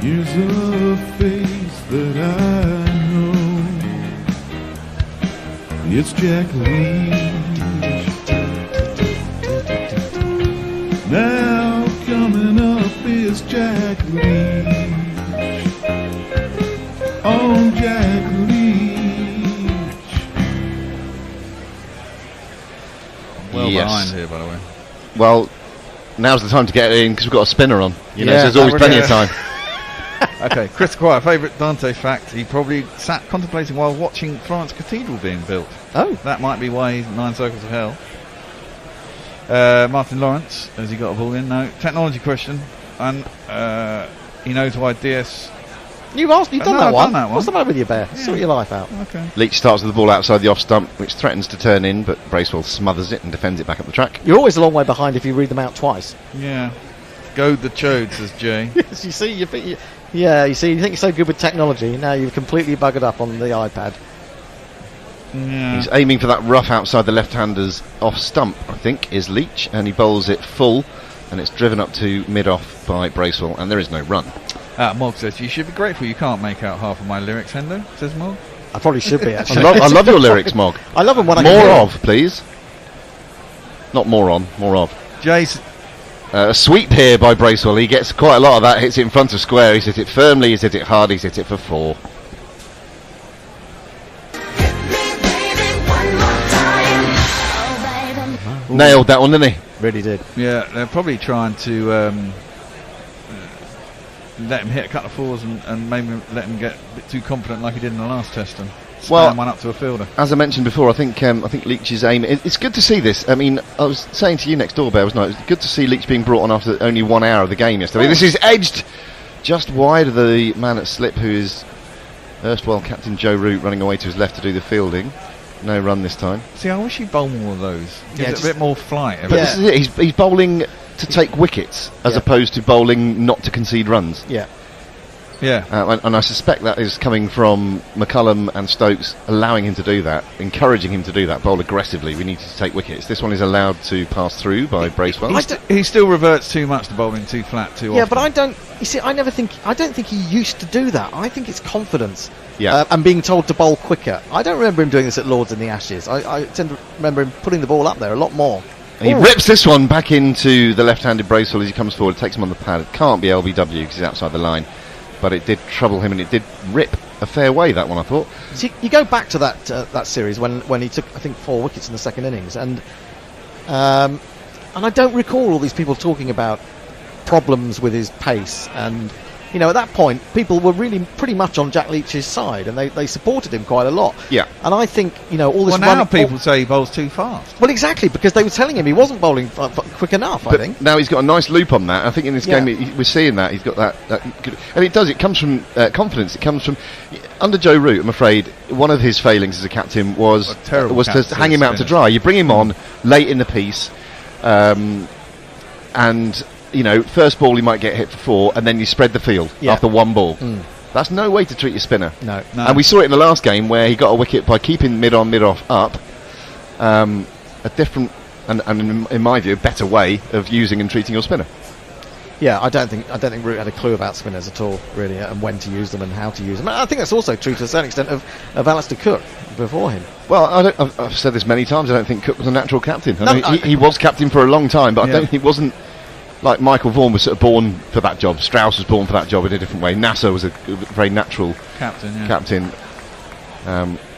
is a face that I know. It's Jack Leach. Now coming up is Jack Leach. Oh, Jack Leach. Well behind here, by the way. Well, now's the time to get it in because we've got a spinner on. So there's always plenty of time. Okay, Chris Squire, favourite Dante fact. He probably sat contemplating while watching Florence Cathedral being built. Oh. That might be why he's 9 circles of hell. Martin Lawrence, has he got a ball in? No. Technology question. And he knows why DS... You've done that one. Done that one. What's the matter with you, Bear? Sort your life out. Okay. Leach starts with the ball outside the off stump, which threatens to turn in, but Bracewell smothers it and defends it back up the track. You're always a long way behind if you read them out twice. Yeah. Goad the chode, says Jay. Yes, you see, you think you think you're so good with technology. Now you've completely buggered up on the iPad. Yeah. He's aiming for that rough outside the left-hander's off stump, I think, is Leach, and he bowls it full, and it's driven up to mid-off by Bracewell, and there is no run. Mog says, you should be grateful you can't make out half of my lyrics, Hendo, says Mog. I probably should be, actually. I love your lyrics, Mog. I love them when I More of, please. Not more on, more of. Jason. A sweep here by Bracewell. He gets quite a lot of that. Hits it in front of square. He's hit it firmly. He's hit it hard. He's hit it for 4. Nailed that one, didn't he? Really did. Yeah, they're probably trying to let him hit a couple of 4s and maybe let him get a bit too confident like he did in the last test and spam one up to a fielder. As I mentioned before, I think Leach's aim. It's good to see this. I mean, I was saying to you next door, Bear, wasn't I? It's good to see Leach being brought on after only 1 hour of the game yesterday. This is edged just wide of the man at slip, who is erstwhile captain Joe Root, running away to his left to do the fielding. No run this time. See, I wish he'd bowl more of those. Yeah, a bit more flight. But this is it. He's bowling to take wickets as opposed to bowling not to concede runs. Yeah. Yeah. And I suspect that is coming from McCullum and Stokes allowing him to do that, encouraging him to do that, bowl aggressively. We need to take wickets. This one is allowed to pass through by Bracewell. He still reverts too much to bowling too flat too often. Yeah, but I don't think he used to do that. I think it's confidence. Yeah. And being told to bowl quicker. I don't remember him doing this at Lords in the Ashes. I tend to remember him putting the ball up there a lot more. He rips this one back into the left-handed Bracewell as he comes forward, takes him on the pad. It can't be LBW because he's outside the line. But it did trouble him, and it did rip a fair way, that one, I thought. See, you go back to that series when he took, I think, 4 wickets in the second innings, and I don't recall all these people talking about problems with his pace. And you know, at that point, people were really pretty much on Jack Leach's side, and they supported him quite a lot. Yeah. And I think, you know, all this. Well, now people say he bowls too fast. Well, exactly, because they were telling him he wasn't bowling quick enough. But I think now he's got a nice loop on that. I think in this game we're seeing that he's got that good, and it does. It comes from confidence. It comes from under Joe Root. I'm afraid one of his failings as a captain was to hang him out to dry. You bring him on late in the piece, and you know, first ball he might get hit for 4, and then you spread the field after 1 ball. That's no way to treat your spinner. No. And we saw it in the last game where he got a wicket by keeping mid-on, mid-off up. A different and in my view, a better way of using and treating your spinner. Yeah, I don't think Root had a clue about spinners at all, really, and when to use them and how to use them. I think that's also true to a certain extent of Alistair Cook before him. Well, I've said this many times. I don't think Cook was a natural captain. He was captain for a long time, but I don't think he wasn't. Like Michael Vaughan was sort of born for that job. Strauss was born for that job in a different way. Nasser was a very natural captain.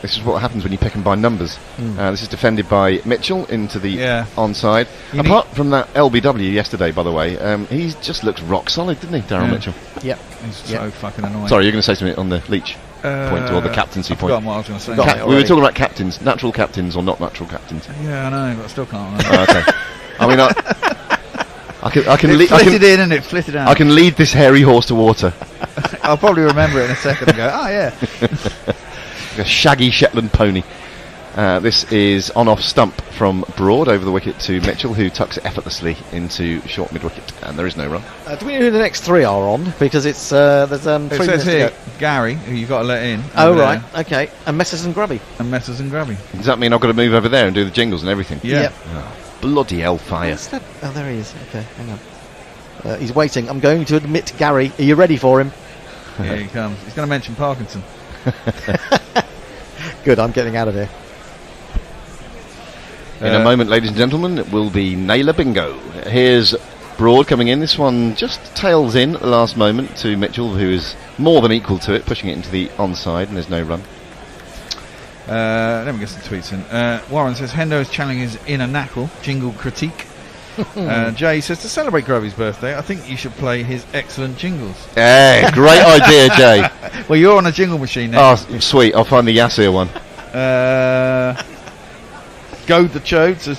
This is what happens when you pick them by numbers. This is defended by Mitchell into the onside. Apart from that LBW yesterday, by the way, he just looks rock solid, didn't he, Daryl Mitchell? Yep. He's so fucking annoying. Sorry, you're going to say something on the Leach point, or the captaincy point? I've forgotten what I was going to say. We were talking about captains, natural captains or not natural captains. Yeah, I know, but I still can't remember. Okay. I mean, I can it flitted in and it flitted out. I can lead this hairy horse to water. I'll probably remember it in a second and go, oh yeah. A shaggy Shetland pony. This is on-off stump from Broad over the wicket to Mitchell, who tucks it effortlessly into short mid-wicket, and there is no run. Do we know who the next 3 are on? Because it's there's 3 minutes here, to go. Gary, who you've got to let in. Oh right, okay, and Messers and Grubby. Does that mean I've got to move over there and do the jingles and everything? Yeah. Yep. Oh, bloody hellfire! Oh, there he is. Okay, hang on. He's waiting. I'm going to admit Gary. Are you ready for him? Here he comes. He's going to mention Parkinson. Good, I'm getting out of here. In a moment, ladies and gentlemen, it will be Naylor Bingo. Here's Broad coming in. This one just tails in at the last moment to Mitchell, who is more than equal to it, pushing it into the onside, and there's no run. Let me get some tweets in. Warren says, Hendo is challenging his inner knackle. Jingle critique. Jay says, to celebrate Grubby's birthday, I think you should play his excellent jingles. Hey, great idea, Jay. Well, you're on a jingle machine now. Oh, sweet. I'll find the Yassir one. Goad the Chode says,